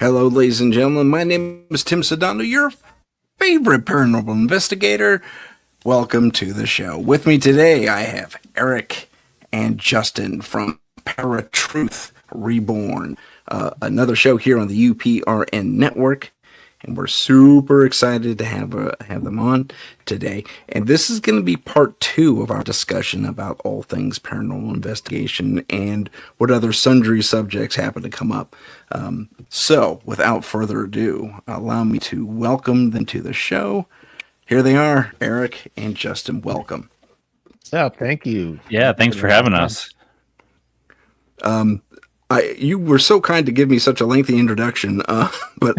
Hello, ladies and gentlemen. My name is Tim Sudano, your favorite paranormal investigator. Welcome to the show. With me today, I have Eric and Justin from ParaTruth, Reborn, another show here on the UPRN network. And we're super excited to have them on today. And this is going to be part 2 of our discussion about all things paranormal investigation and what other sundry subjects happen to come up. So, without further ado, allow me to welcome them to the show. Here they are, Eric and Justin. Welcome. Oh, thank you. Yeah, thanks for having us. You were so kind to give me such a lengthy introduction, but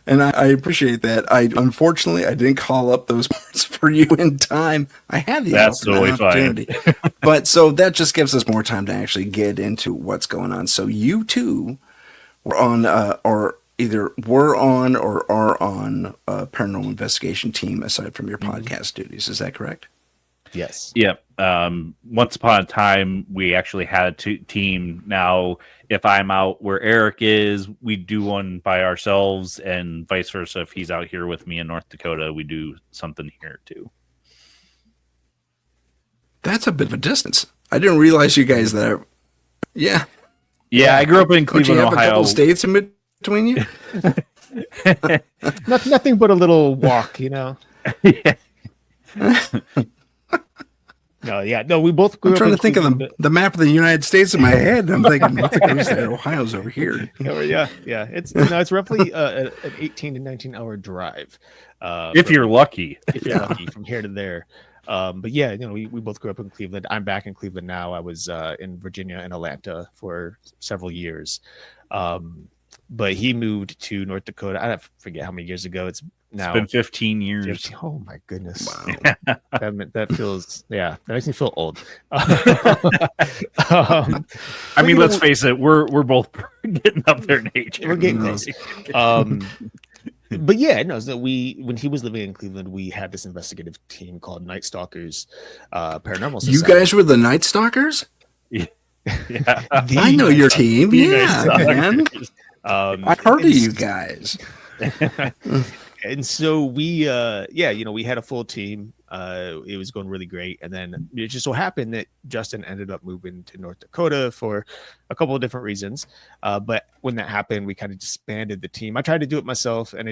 and I appreciate that. Unfortunately, I didn't call up those parts for you in time. I had the opportunity, but so that just gives us more time to actually get into what's going on. So you two were on, or either were on or are on a paranormal investigation team aside from your podcast duties. Is that correct? Yes. Yep. Once upon a time, we actually had a team. Now, if I'm out where Eric is, we do one by ourselves, and vice versa. If he's out here with me in North Dakota, we do something here too. That's a bit of a distance. I didn't realize you guys that. Yeah. Yeah, I grew up in Cleveland, Don't you have Ohio. A couple states in between you? Nothing but a little walk, you know. Yeah. No, we both grew I'm up trying in to think of the map of the United States in my head. I'm thinking, what's the coast there? Ohio's over here. Yeah. It's roughly an 18 to 19 hour drive. If you're lucky. If you're lucky, from here to there. But yeah, we both grew up in Cleveland. I'm back in Cleveland now. I was in Virginia and Atlanta for several years. But he moved to North Dakota. I forget how many years ago. It's been 15 years. 15, oh my goodness! Wow. that feels that makes me feel old. I mean, let's face it, we're both getting up there in age. We're getting close. But yeah, no. So when he was living in Cleveland, we had this investigative team called Night Stalkers, Paranormal Society. You guys were the Night Stalkers? Yeah. I know your team. Yeah, man. I've heard of you guys. And so we had a full team. It was going really great. And then it just so happened that Justin ended up moving to North Dakota for a couple of different reasons. But when that happened, we kind of disbanded the team. I tried to do it myself, and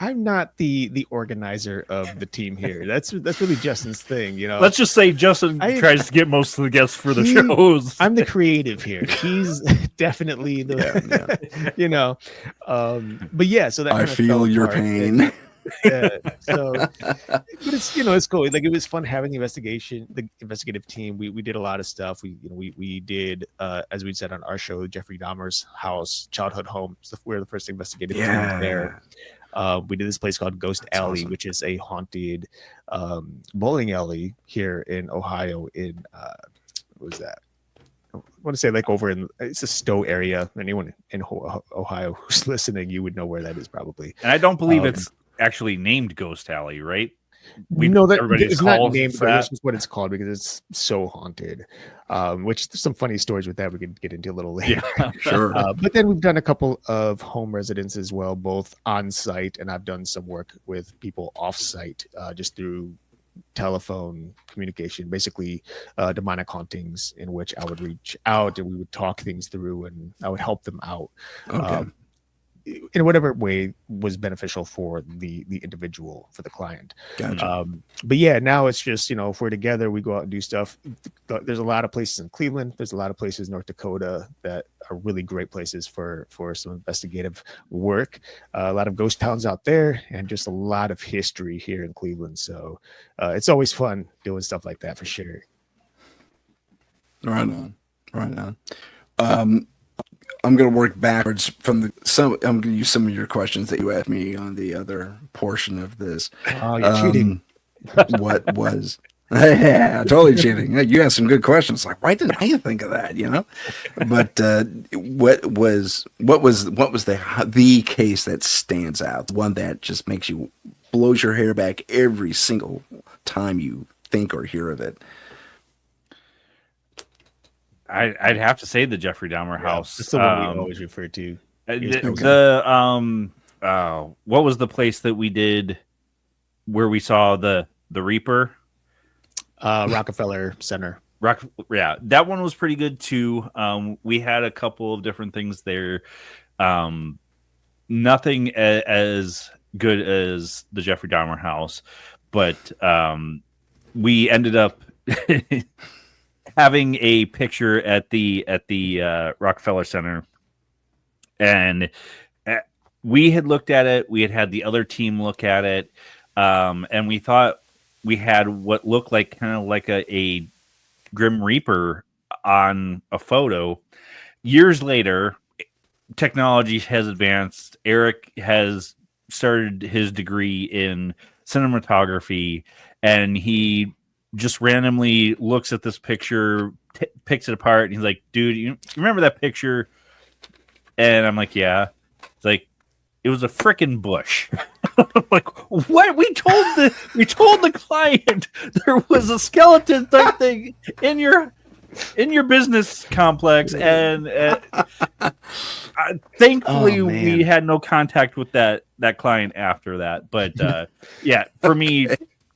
I'm not the organizer of the team here. That's really Justin's thing, Let's just say Justin tries to get most of the guests for the shows. I'm the creative here. He's definitely the, But yeah, so that I feel your pain. But it's cool. Like, it was fun having the investigative team. We did a lot of stuff. We did, as we said on our show, Jeffrey Dahmer's house, childhood home. So we're the first investigative team there. We did this place called Ghost Alley, which is a haunted bowling alley here in Ohio. In what was that? I want to say it's a Stowe area. Anyone in Ohio who's listening, you would know where that is probably. And I don't believe it's actually named Ghost Alley, right? It's not named, but that's just what it's called because it's so haunted. Which there's some funny stories with that we could get into a little later. Yeah, sure. But then we've done a couple of home residents as well, both on site, and I've done some work with people off site, just through telephone communication, basically demonic hauntings, in which I would reach out and we would talk things through, and I would help them out. Okay. In whatever way was beneficial for the individual, for the client. Gotcha. But yeah, now it's just, if we're together, we go out and do stuff. There's a lot of places in Cleveland. There's a lot of places in North Dakota that are really great places for some investigative work. A lot of ghost towns out there, and just a lot of history here in Cleveland. So it's always fun doing stuff like that for sure. Right on. I'm going to work backwards from I'm going to use some of your questions that you asked me on the other portion of this. Oh, you're cheating. What was? Yeah, totally cheating. You asked some good questions. Like, why didn't I think of that? But what was the case that stands out? One that just blows your hair back every single time you think or hear of it. I'd have to say the Jeffrey Dahmer house. That's the one we always refer to. What was the place that we did where we saw the Reaper? Rockefeller Center. That one was pretty good too. We had a couple of different things there. Nothing as good as the Jeffrey Dahmer house, but we ended up having a picture at the Rockefeller Center, and we had looked at it. We had the other team look at it, and we thought we had what looked like kind of like a Grim Reaper on a photo. Years later, technology has advanced. Eric has started his degree in cinematography, and he just randomly looks at this picture, picks it apart, and he's like, dude, you remember that picture? And I'm like, yeah. It's like, it was a freaking bush. I'm like, what? We told the client there was a skeleton type thing in your business complex, and thankfully we had no contact with that client after that. But yeah, for me,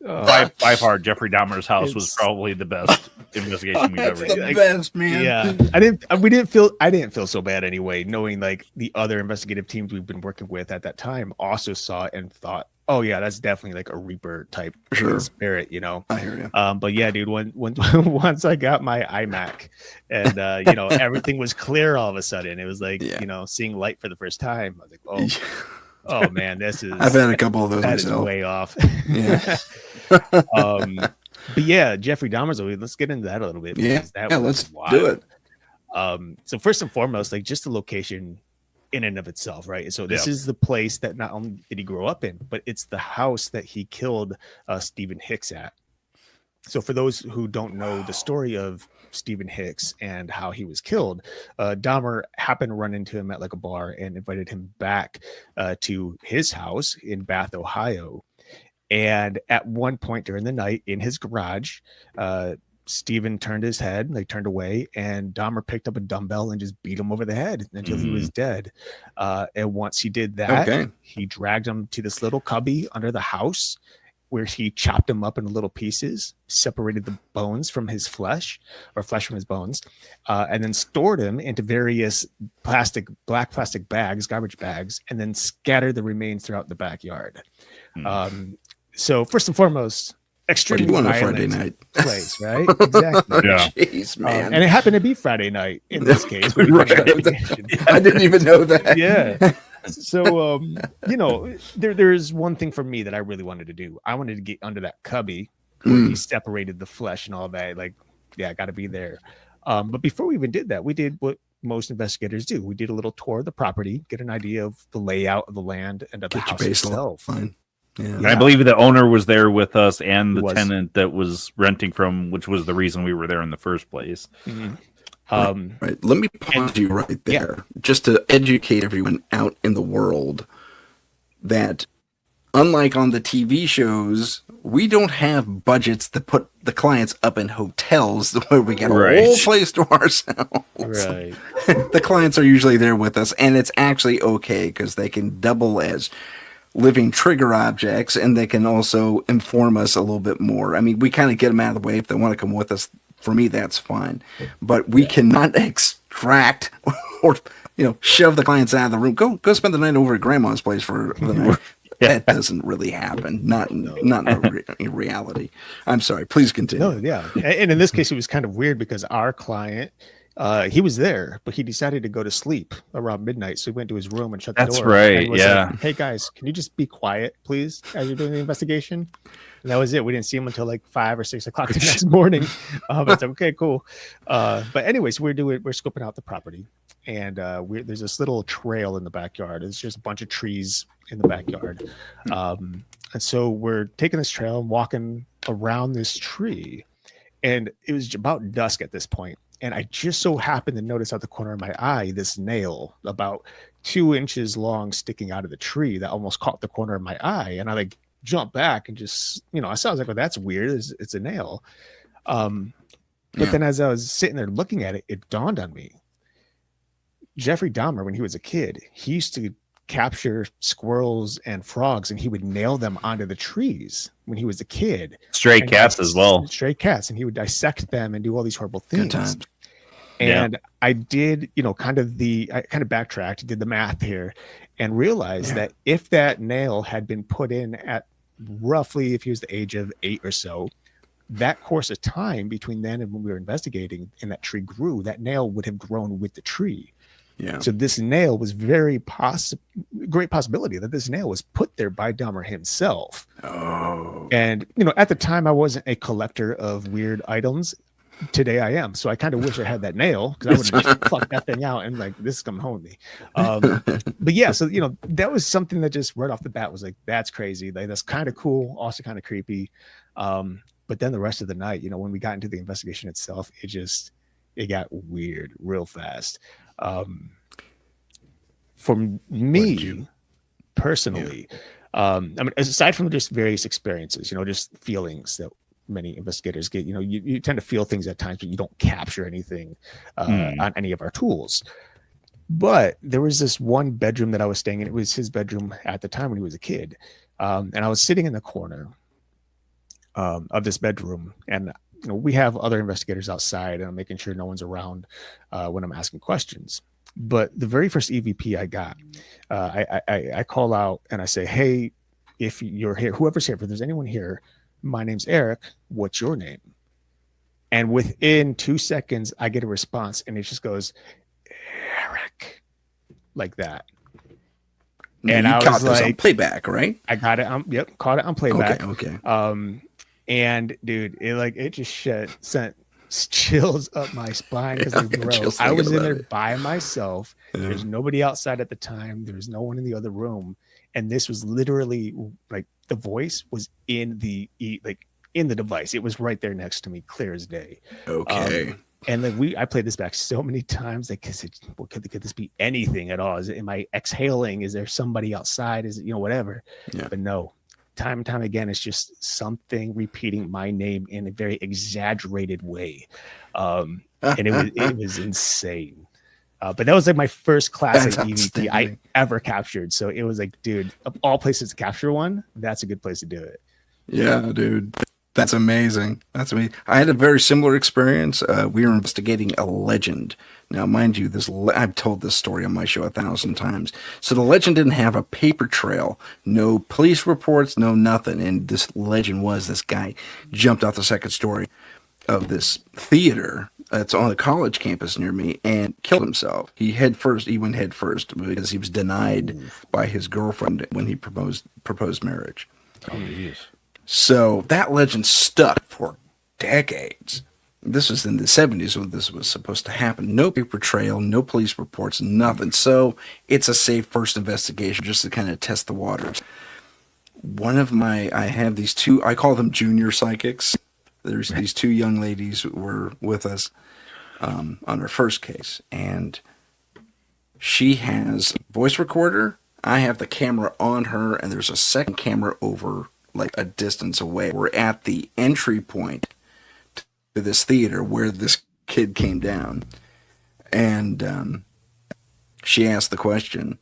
by far, Jeffrey Dahmer's house was probably the best investigation we've ever done. The best, man. Yeah, I didn't feel so bad anyway, knowing like the other investigative teams we've been working with at that time also saw it and thought, oh yeah, that's definitely like a Reaper type spirit, you know. I hear you. But yeah, dude, once I got my iMac and everything was clear all of a sudden, it was like seeing light for the first time. I was like, oh man, this is. I've had a couple of those that myself. is way off. Yeah. But yeah, Jeffrey Dahmer's. Let's get into that a little bit. Let's do it. So first and foremost, like just the location in and of itself, right? So this is the place that not only did he grow up in, but it's the house that he killed Stephen Hicks at. So for those who don't know the story of Stephen Hicks and how he was killed, Dahmer happened to run into him at like a bar and invited him back to his house in Bath, Ohio. And at one point during the night in his garage, Stephen turned his head, like turned away, and Dahmer picked up a dumbbell and just beat him over the head until he was dead. And once he did that, he dragged him to this little cubby under the house where he chopped him up into little pieces, separated the bones from his flesh, or flesh from his bones, and then stored him into various black plastic bags, garbage bags, and then scattered the remains throughout the backyard. So first and foremost, extremely violent Friday night place, right? Exactly. Yeah. Jeez, man. And it happened to be Friday night in this case. Right. I didn't even know that. Yeah. So, there's one thing for me that I really wanted to do. I wanted to get under that cubby where he separated the flesh and all that. Like, yeah, I got to be there. But before we even did that, we did what most investigators do. We did a little tour of the property, get an idea of the layout of the land and of the house itself. Fine. Yeah. And I believe the owner was there with us and the tenant that was renting from, which was the reason we were there in the first place. Mm-hmm. Right. Let me pause you right there, just to educate everyone out in the world that, unlike on the TV shows, we don't have budgets to put the clients up in hotels where we get a whole place to ourselves. Right. The clients are usually there with us, and it's actually okay because they can double as living trigger objects, and they can also inform us a little bit more. I mean, we kind of get them out of the way. If they want to come with us, for me, that's fine. But we cannot extract or, shove the clients out of the room. Go spend the night over at grandma's place for the night. That doesn't really happen. Not in reality. I'm sorry. Please continue. No, yeah. And in this case, it was kind of weird because our client, he was there, but he decided to go to sleep around midnight. So he went to his room and shut the door. That's right. Yeah. Like, hey guys, can you just be quiet, please, as you're doing the investigation? And that was it. We didn't see him until like 5 or 6 o'clock the next morning. But it's okay, cool. But anyways, we're scoping out the property, and there's this little trail in the backyard. It's just a bunch of trees in the backyard. And so we're taking this trail and walking around this tree, and it was about dusk at this point. And I just so happened to notice out the corner of my eye this nail about 2 inches long sticking out of the tree that almost caught the corner of my eye. And I like jumped back and just, I was like, well, that's weird. It's a nail. But then as I was sitting there looking at it, it dawned on me. Jeffrey Dahmer, when he was a kid, he used to capture squirrels and frogs, and he would nail them onto the trees when he was a kid. Stray cats as well. Stray cats, and he would dissect them and do all these horrible things. Good times. And I did, I kind of backtracked, did the math here, and realized that if that nail had been put in at roughly, if he was the age of 8 or so, that course of time between then and when we were investigating and that tree grew, that nail would have grown with the tree. Yeah. So this nail was great possibility that this nail was put there by Dahmer himself. Oh. And, at the time I wasn't a collector of weird items. Today I am. So I kind of wish I had that nail, because I would have just plucked that thing out and like, this is coming home with me. But yeah, so, that was something that just right off the bat was like, that's crazy. Like, that's kind of cool. Also kind of creepy. But then the rest of the night, when we got into the investigation itself, it got weird real fast. For me personally, I mean, aside from just various experiences, just feelings that many investigators get, you tend to feel things at times, but you don't capture anything on any of our tools. But there was this one bedroom that I was staying in. It was his bedroom at the time when he was a kid. And I was sitting in the corner of this bedroom, and we have other investigators outside, and I'm making sure no one's around when I'm asking questions. But the very first EVP I got, I call out and I say, hey, if you're here, whoever's here, if there's anyone here, my name's Eric, what's your name? And within 2 seconds, I get a response, and it just goes, Eric, like that. And I was like, on playback, right? I got it. Caught it on playback. Okay. And dude, it just sent chills up my spine, because I was in there by myself. Yeah. There's nobody outside at the time. There was no one in the other room, and this was literally like the voice was in the device. It was right there next to me, clear as day. Okay. And I played this back so many times, like, could this be anything at all? Am I exhaling? Is there somebody outside? Is it, whatever? Yeah. But no. Time and time again, it's just something repeating my name in a very exaggerated way. And it was insane. But that was like my first classic EVP I ever captured. So it was like, dude, of all places to capture one, that's a good place to do it. Yeah, dude. That's amazing. That's amazing. I had a very similar experience. We were investigating a legend. Now, mind you, I've told this story on my show 1,000 times. So the legend didn't have a paper trail, no police reports, no nothing. And this legend was this guy jumped off the second story of this theater that's on a college campus near me and killed himself. He went head first because he was denied by his girlfriend when he proposed marriage. Oh, geez. So that legend stuck for decades. This was in the 70s when this was supposed to happen. No paper trail, no police reports, nothing. So it's a safe first investigation just to kind of test the waters. I have these two, I call them junior psychics. There's these two young ladies who were with us on our first case. And she has a voice recorder. I have the camera on her, and there's a second camera over like a distance away. We're at the entry point to this theater where this kid came down, and she asked the question,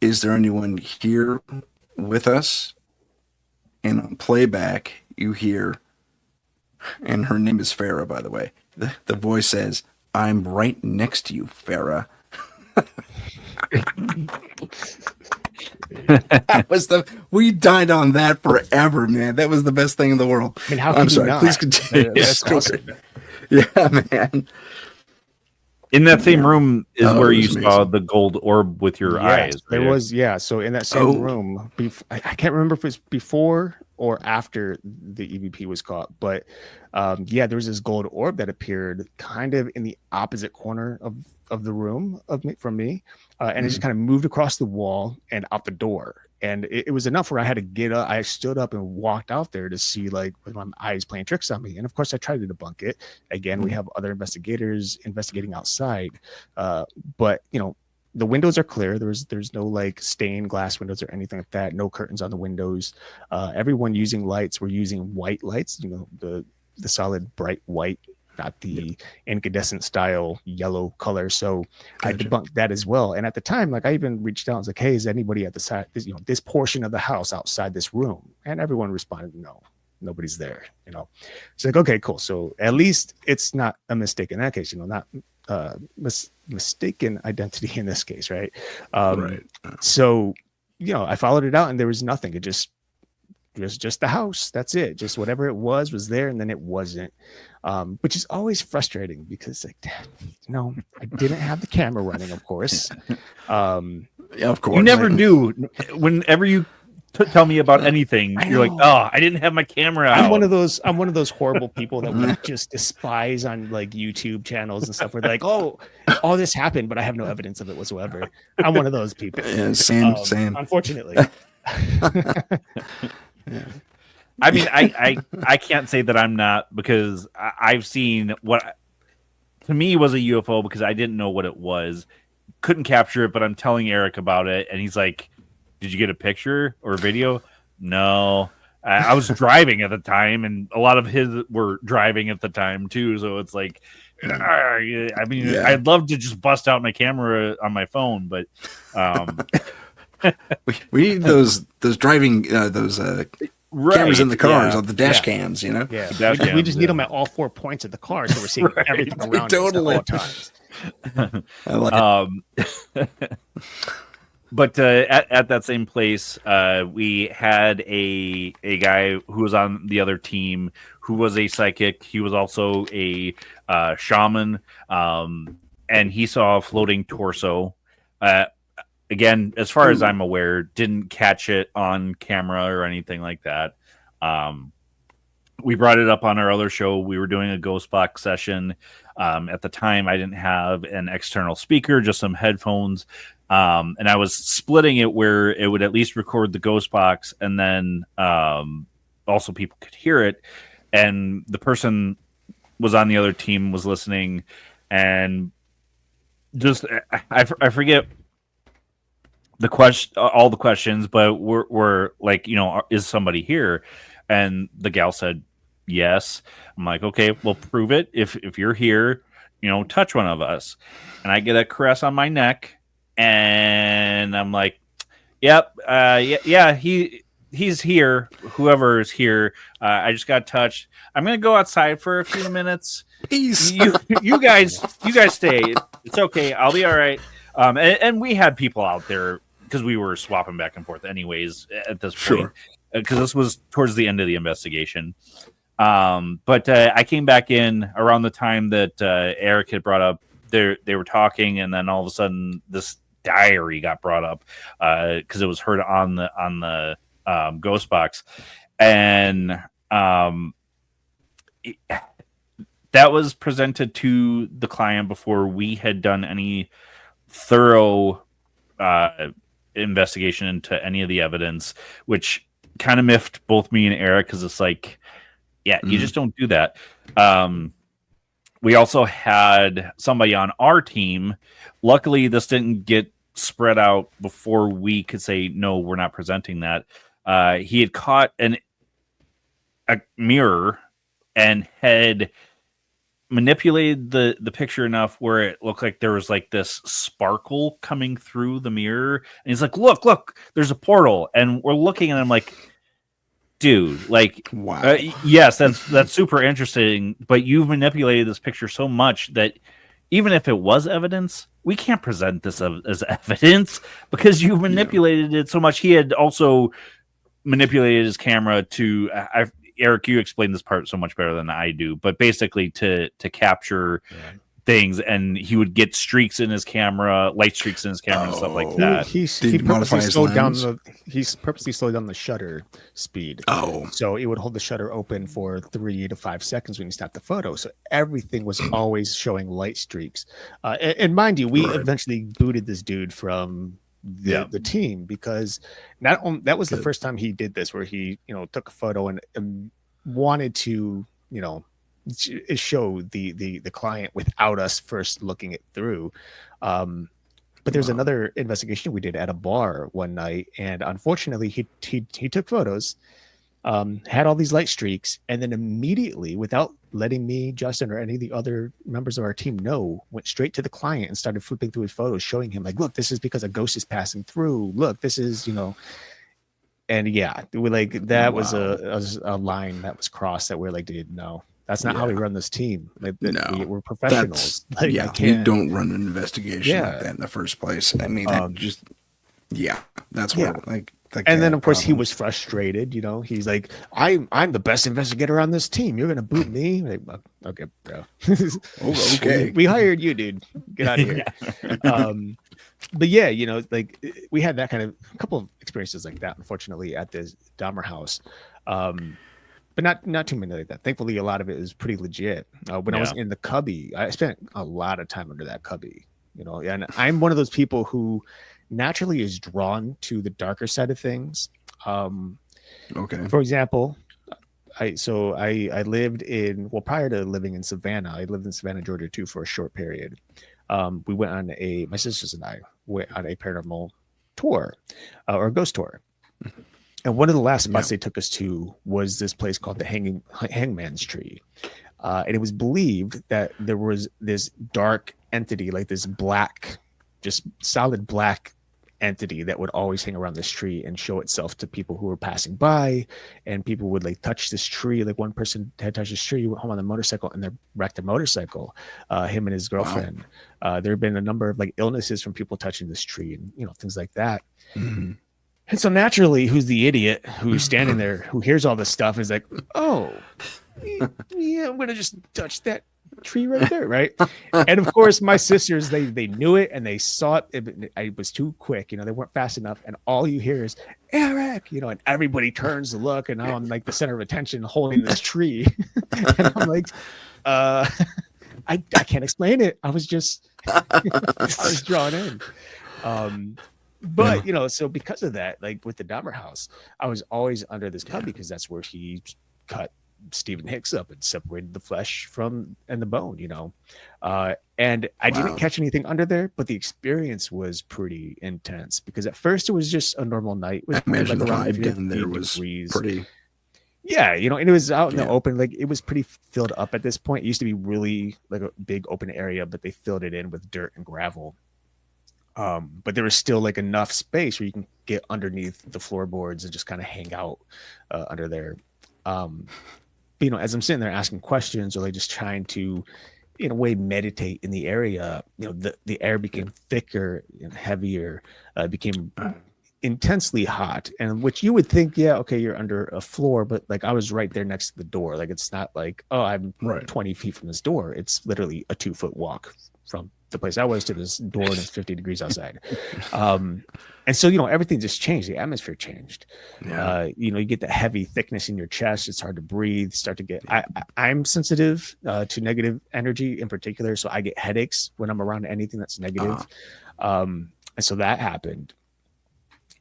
is there anyone here with us? And on playback you hear, and her name is Farah, by the way, the voice says, I'm right next to you, Farah. We died on that forever, man. That was the best thing in the world. I mean, how I'm sorry. Please continue. That's awesome. Yeah, man. In that same room is where you saw the gold orb with your eyes. There was, So in that same room, I can't remember if it was before or after the EVP was caught, but there was this gold orb that appeared kind of in the opposite corner of the room from me, and it just kind of moved across the wall and out the door. And it was enough where I had to get up. I stood up and walked out there to see, like, with my eyes playing tricks on me. And of course, I tried to debunk it. Again, we have other investigators investigating outside. But, the windows are clear. There's no like stained glass windows or anything like that. No curtains on the windows. Everyone using lights. We're using white lights, the solid bright white, not the incandescent style yellow color. So I Gotcha. debunked that as well. And at the time, like I even reached out and was like, hey, is anybody at the side, this portion of the house outside this room? And everyone responded, no, nobody's there. It's like, okay, cool. So at least it's not a mistake in that case, not mistaken identity in this case, right? Right. So, I followed it out and there was nothing. It just the house. That's it. Just whatever it was there, and then it wasn't. Which is always frustrating because, like, I didn't have the camera running, of course. Yeah, of course. You never knew. Whenever you tell me about anything, you're like, oh, I didn't have my camera out. I'm one of those horrible people that we just despise on like YouTube channels and stuff. Where they're like, oh, all this happened, but I have no evidence of it whatsoever. I'm one of those people. Yeah, same. Unfortunately. Yeah. I mean, I can't say that I'm not, because I've seen what to me was a UFO because I didn't know what it was, couldn't capture it, but I'm telling Eric about it, and he's like, "Did you get a picture or a video?" No, I was driving at the time, and a lot of his were driving at the time too. So it's like, I mean, Yeah. I'd love to just bust out my camera on my phone, but we need those driving those cameras in the cars, on the dash cams, Yeah, Dash we cams, just need them at all 4 points of the car, so we're seeing everything around Totally. us at all times. I like it. But at that same place, we had a guy who was on the other team who was a psychic. He was also a shaman, and he saw a floating torso. Again, as far as I'm aware, didn't catch it on camera or anything like that. We brought it up on our other show. We were doing a ghost box session. At the time, I didn't have an external speaker, just some headphones. And I was splitting it where it would at least record the ghost box, and then also people could hear it. And the person was on the other team, was listening, and just I forget all the questions, but we're like, is somebody here? And the gal said yes. I'm like, okay, well, prove it. If you're here, touch one of us. And I get a caress on my neck, and I'm like, yep, yeah, he's here. Whoever is here, I just got touched. I'm gonna go outside for a few minutes. Peace. You guys stay. It's okay. I'll be all right. And we had people out there because we were swapping back and forth anyways at this point, because this was towards the end of the investigation. But I came back in around the time that Eric had brought up. They were talking, and then all of a sudden this diary got brought up because it was heard on the ghost box, and that was presented to the client before we had done any thorough investigation into any of the evidence, which kind of miffed both me and Eric, because it's like, yeah, you just don't do that. We also had somebody on our team. Luckily, this didn't get spread out before we could say, no, we're not presenting that. He had caught a mirror and had manipulated the picture enough where it looked like there was like this sparkle coming through the mirror. And he's like, look, there's a portal. And we're looking, and I'm like, dude, like, wow. Yes, that's super interesting, but you've manipulated this picture so much that even if it was evidence, we can't present this as evidence because you've manipulated it so much. He had also manipulated his camera to Eric, you explained this part so much better than I do, but basically to capture things, and he would get streaks in his camera, light streaks in his camera, and stuff like that. He purposely slowed down the shutter speed. So it would hold the shutter open for 3 to 5 seconds when you stopped the photo. So everything was always showing light streaks. And mind you, we eventually booted this dude from the team, because that was the first time he did this, where he took a photo and wanted to show the client without us first looking it through. But there's another investigation we did at a bar one night, and unfortunately he took photos, had all these light streaks, and then immediately, without letting me, Justin, or any of the other members of our team know, went straight to the client and started flipping through his photos, showing him like, look, this is because a ghost is passing through. Look, this is, and yeah, we that was a line that was crossed that we're like, dude, no, that's not how we run this team. We're professionals. You don't run an investigation like that in the first place. I mean, that's what and then of course he was frustrated. He's like, I'm the best investigator on this team. You're gonna boot me? Like, okay, bro. Okay, we hired you, dude. Get out of here. But yeah, we had that kind of a couple of experiences like that, unfortunately, at this Dahmer house. But not too many like that. Thankfully, a lot of it is pretty legit. When I was in the cubby, I spent a lot of time under that cubby. And I'm one of those people who naturally is drawn to the darker side of things. Okay. For example, I lived prior to living in Savannah, I lived in Savannah, Georgia too, for a short period. We went on my sisters and I went on a paranormal tour, or a ghost tour. And one of the last spots they took us to was this place called the Hangman's Tree. And it was believed that there was this dark entity, like this black, just solid black entity that would always hang around this tree and show itself to people who were passing by, and people would touch this tree. Like one person had touched this tree, went home on a motorcycle, and they wrecked a motorcycle, him and his girlfriend. Wow. There have been a number of illnesses from people touching this tree, and things like that. Mm-hmm. And so naturally, who's the idiot who's standing there, who hears all this stuff, is like, oh, yeah, I'm gonna just touch that tree right there, right? And of course, my sisters, they knew it and they saw it. It was too quick, they weren't fast enough, and all you hear is Eric, and everybody turns to look, and now I'm like the center of attention, holding this tree, and I'm like, I can't explain it. I was just I was drawn in. But so because of that, with the Dahmer house, I was always under this cubby because that's where he cut Stephen Hicks up and separated the flesh and the bone, and I didn't catch anything under there, but the experience was pretty intense because at first it was just a normal night. I imagine the vibe down there was pretty. Yeah, and it was out in the open. It was pretty filled up at this point. It used to be really a big open area, but they filled it in with dirt and gravel. But there was still enough space where you can get underneath the floorboards and just kind of hang out under there. But, as I'm sitting there asking questions or just trying to, in a way, meditate in the area, the air became thicker and heavier, became intensely hot, and which you would think, you're under a floor, but I was right there next to the door. It's not I'm 20 feet from this door. It's literally a 2-foot walk from the place I was to this door, and it's 50 degrees outside. And so, everything just changed. The atmosphere changed. You get that heavy thickness in your chest. It's hard to breathe. Start to get, I'm sensitive to negative energy in particular. So I get headaches when I'm around anything that's negative. And so that happened.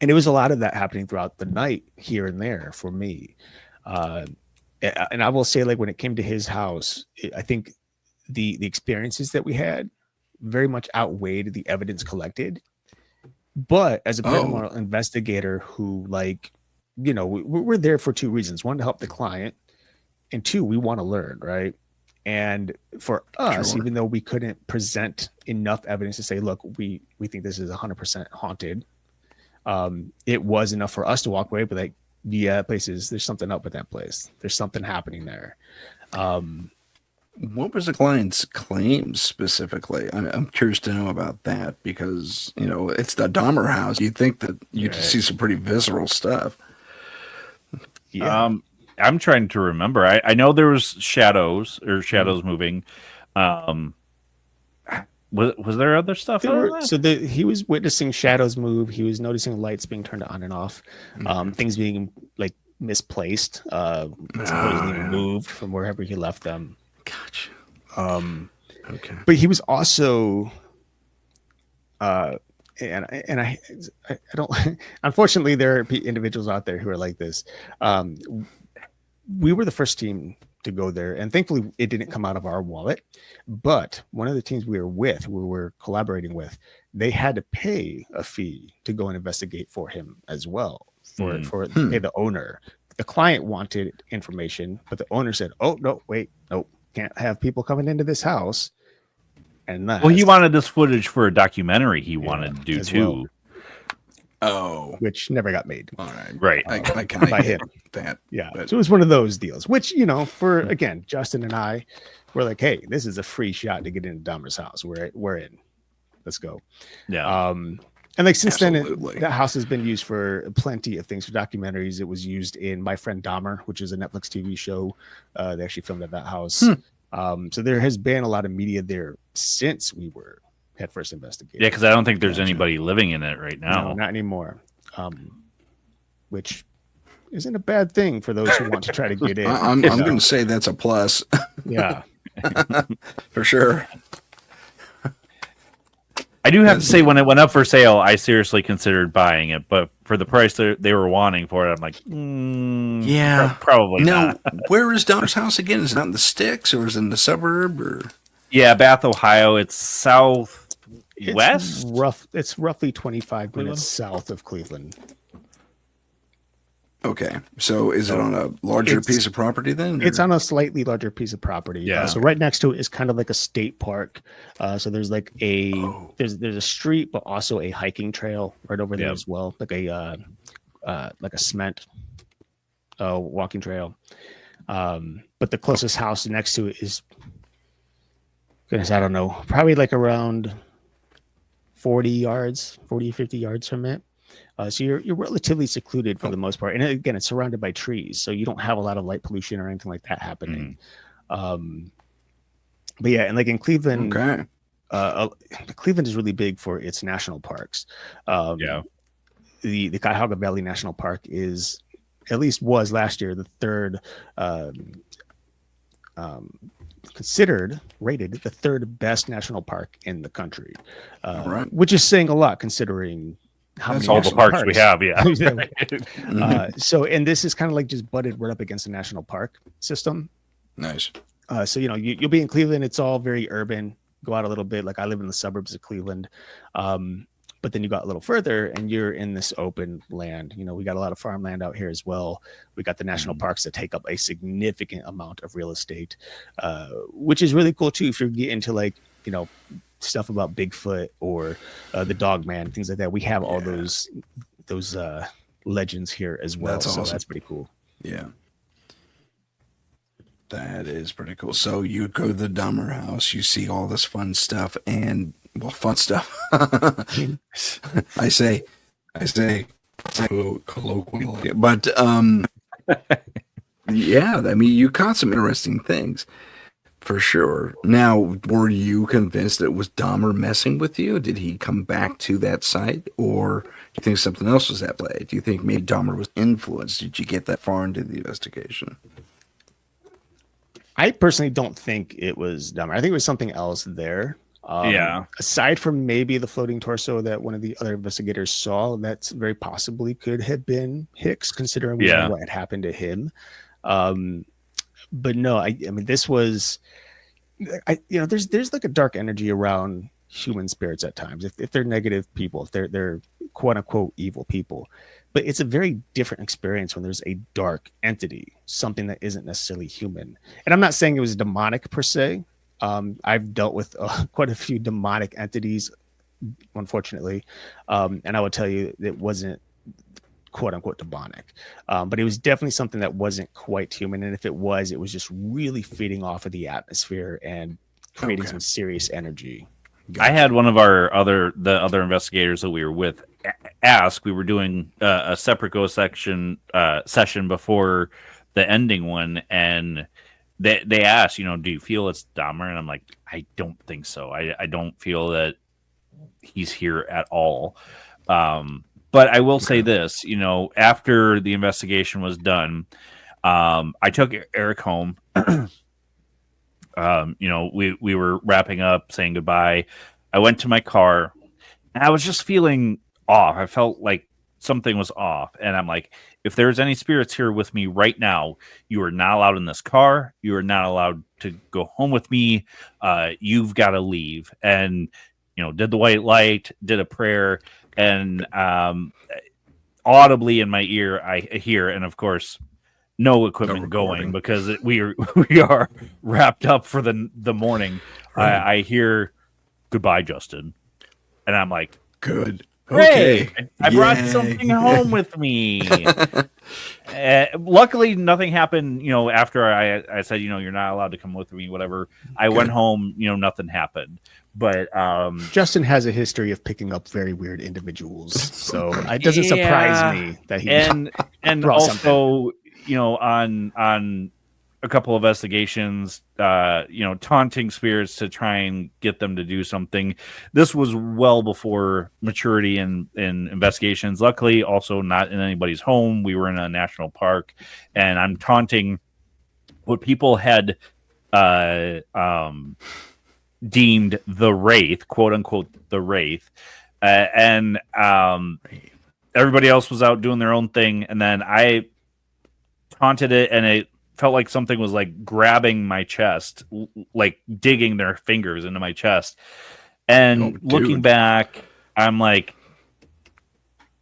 And it was a lot of that happening throughout the night here and there for me. And I will say, when it came to his house, I think the experiences that we had very much outweighed the evidence collected. But as a paranormal investigator who we're there for two reasons: one, to help the client, and two, we want to learn, right? And for us, even though we couldn't present enough evidence to say, look, we think this is 100% haunted, it was enough for us to walk away, but there's something up with that place. There's something happening there. What was the client's claims specifically? I'm curious to know about that because, it's the Dahmer house. You'd think that you'd see some pretty visceral stuff. Yeah. I'm trying to remember. I know there was shadows moving. Was there other stuff? He was witnessing shadows move. He was noticing lights being turned on and off. Things being misplaced, supposedly moved from wherever he left them. Gotcha. Okay. But he was also, and I don't. Unfortunately, there are individuals out there who are like this. We were the first team to go there, and thankfully, it didn't come out of our wallet. But one of the teams we were collaborating with, they had to pay a fee to go and investigate for him as well. For pay the owner the client wanted information, but the owner said, "Oh no, wait, nope, can't have people coming into this house." And Well, he wanted this footage for a documentary he wanted to do as too. well. Oh, which never got made. all right. Right. I kind By of him. that. Yeah. But- So it was one of those deals, which, for, again, Justin and I were like, hey, this is a free shot to get into Dahmer's house. We're in. Let's go. Yeah. And like since Absolutely. then, that house has been used for plenty of things, for documentaries. It was used in My Friend Dahmer, which is a Netflix TV show. They actually filmed at that house. So there has been a lot of media there since we were Headfirst Investigating. Yeah, because I don't think there's Gotcha. anybody living in it right now. No, not anymore. Which isn't a bad thing for those who want to try to get in. I'm going to say that's a plus Yeah. for sure. I do have to say, when it went up for sale, I seriously considered buying it, but for the price they were wanting for it, I'm like, Yeah. probably Now, not. where is Dahmer's house again? Is it out in the sticks or is it in the suburb? Or Yeah, Bath, Ohio. It's southwest. It's roughly 25 Cleveland? minutes south of Cleveland. okay, so is it on a larger It's- piece of property then? It's or- on a slightly larger piece of property. Yeah. So right next to it is kind of like a state park. So there's like there's a street, but also a hiking trail right over there Yep. as well, like a cement walking trail. But the closest house next to it is, goodness, I don't know, probably like around 40, 50 yards from it. So you're relatively secluded for the most part, and again, it's surrounded by trees, so you don't have a lot of light pollution or anything like that happening. But yeah, and like in Cleveland, Okay. Cleveland is really big for its national parks. Yeah. The Cuyahoga Valley National Park is, at least was last year, the third rated the third best national park in the country, All right. which is saying a lot considering how That's many All the national parks we have, yeah. So, and this is kind of like just butted right up against the national park system. Nice. So, you'll be in Cleveland. It's all very urban. Go out a little bit. Like I live in the suburbs of Cleveland. But then you got a little further and you're in this open land. We got a lot of farmland out here as well. We got the national parks that take up a significant amount of real estate, which is really cool too. If you're getting into like, stuff about Bigfoot or the Dog Man, things like that. We have all those legends here as well. That's So awesome. that's pretty cool. Yeah. That is pretty cool. So you go to the Dahmer house, you see all this fun stuff fun stuff. I say colloquially, but yeah, I mean, you caught some interesting things for sure. Now, were you convinced it was Dahmer messing with you? Did he come back to that site, or do you think something else was at play? Do you think maybe Dahmer was influenced? Did you get that far into the investigation? I personally don't think it was Dahmer. I think it was something else there. Yeah. Aside from maybe the floating torso that one of the other investigators saw, that's very possibly could have been Hicks, considering we know what had happened to him. But no, I mean, this was, there's like a dark energy around human spirits at times. If they're negative people, if they're quote unquote evil people, but it's a very different experience when there's a dark entity, something that isn't necessarily human. And I'm not saying it was demonic per se. I've dealt with quite a few demonic entities, unfortunately. And I would tell you it wasn't quote unquote demonic, but it was definitely something that wasn't quite human. And if it was just really feeding off of the atmosphere and creating some serious energy. I had one of the other investigators that we were with ask. We were doing a separate ghost session before the ending one, and they asked, do you feel it's Dahmer? And I'm like, I don't think so. I don't feel that he's here at all. But I will say this, after the investigation was done, I took Eric home. We were wrapping up, saying goodbye. I went to my car and I was just feeling off. I felt like something was off. And I'm like, if there's any spirits here with me right now, you are not allowed in this car. You are not allowed to go home with me. You've got to leave. And, did the white light, did a prayer, and audibly in my ear, I hear, and of course, no equipment going because we are wrapped up for the morning. Right. I hear goodbye, Justin, and I'm like, good. Okay, I brought something home with me. Luckily, nothing happened. After I said, you're not allowed to come with me. Whatever. I went home. Nothing happened. But Justin has a history of picking up very weird individuals, so it doesn't surprise me that he and also on a couple of investigations, taunting spirits to try and get them to do something. This was well before maturity in investigations. Luckily, also not in anybody's home. We were in a national park, and I'm taunting what people had deemed the Wraith, quote unquote, the Wraith. And everybody else was out doing their own thing. And then I taunted it, and it felt like something was like grabbing my chest, like digging their fingers into my chest. And looking back, I'm like,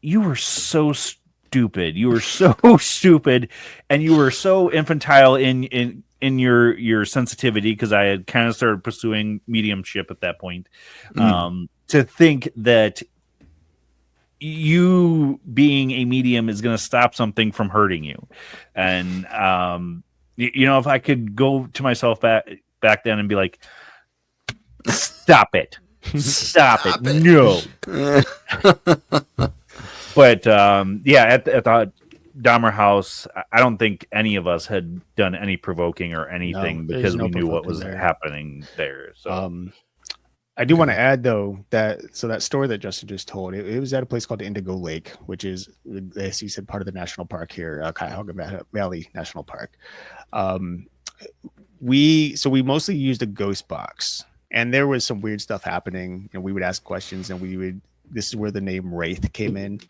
you were so stupid. You were so stupid. And you were so infantile in your sensitivity, because I had kind of started pursuing mediumship at that point, to think that you being a medium is going to stop something from hurting you. And if I could go to myself back then and be like, stop it, no. But at the Dahmer house, I don't think any of us had done any provoking or anything, because we knew what was happening there. So I do want to add, though, that story that Justin just told, it was at a place called Indigo Lake, which is, as you said, part of the national park here, Cuyahoga Valley National Park. We mostly used a ghost box, and there was some weird stuff happening, and we would ask questions, and this is where the name Wraith came in.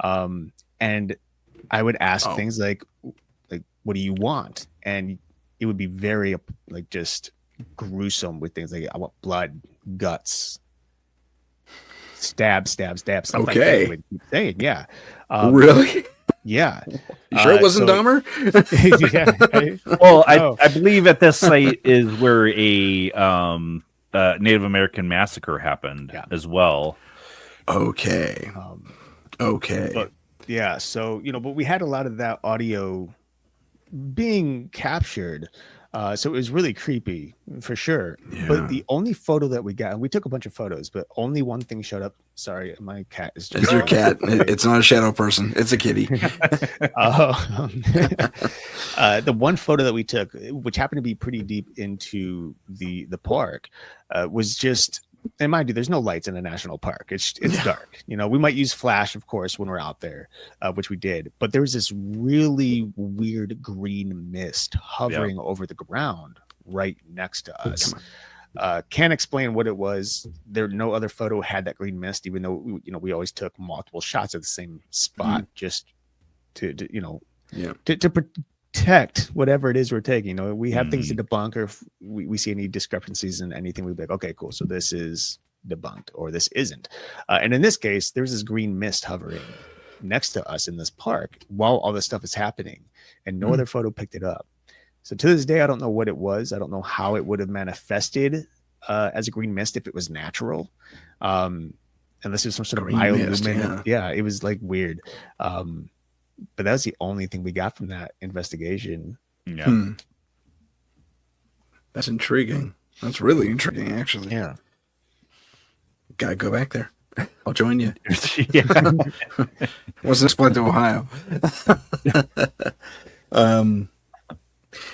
And I would ask things like, what do you want? And it would be very just gruesome with things like, I want blood, guts, stab, stuff like that. Would keep saying, yeah. Really? Yeah. You sure it wasn't Dahmer? Yeah. Well, I believe at this site is where a Native American massacre happened as well. Okay. But, yeah. So, but we had a lot of that audio being captured. So it was really creepy for sure. Yeah. But the only photo that we got, and we took a bunch of photos, but only one thing showed up. Sorry, my cat is just. It's your cat. It's not a shadow person. It's a kitty. The one photo that we took, which happened to be pretty deep into the park, was just. And mind you, there's no lights in a national park. It's dark. We might use flash, of course, when we're out there, which we did. But there was this really weird green mist hovering over the ground right next to us. Can't explain what it was. No other photo had that green mist, even though we always took multiple shots at the same spot just to protect whatever it is we're taking. We have things to debunk, or if we see any discrepancies in anything, we'd be like, okay, cool, so this is debunked or this isn't. And in this case, there's this green mist hovering next to us in this park while all this stuff is happening, and no other photo picked it up. So to this day, I don't know what it was. I don't know how it would have manifested as a green mist if it was natural. Unless it was some sort of bioluminescent. Yeah, it was like weird. But that was the only thing we got from that investigation. Yeah. That's intriguing. That's really intriguing, actually. Yeah. Gotta go back there. I'll join you. Yeah. Wasn't split to Ohio.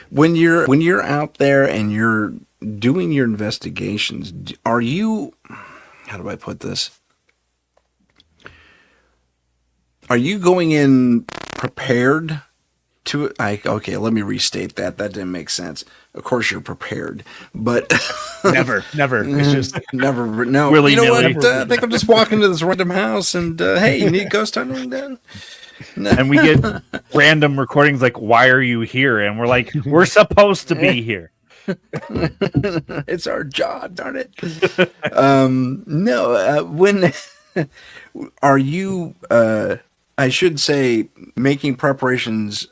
When you're out there and you're doing your investigations, are you, how do I put this? Are you going in prepared to okay, let me restate that. That didn't make sense. Of course you're prepared, but never. It's just never. No, really, you know what? I think I'm just walking to this random house and hey, you need ghost hunting done? No. And we get random recordings like, why are you here? And we're like, we're supposed to be here. It's our job, darn it. When are you I should say making preparations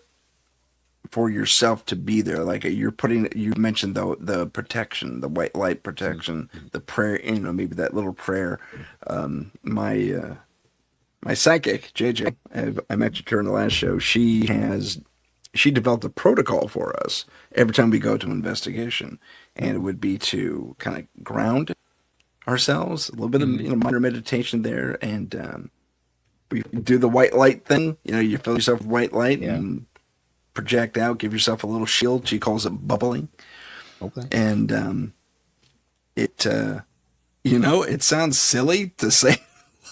for yourself to be there. Like you mentioned the protection, the white light protection, the prayer, maybe that little prayer. My psychic, JJ, I mentioned her in the last show. She developed a protocol for us every time we go to investigation, and it would be to kind of ground ourselves, a little bit of minor meditation there, and we do the white light thing. You fill yourself with white light and project out, give yourself a little shield. She calls it bubbling. Okay. And it sounds silly to say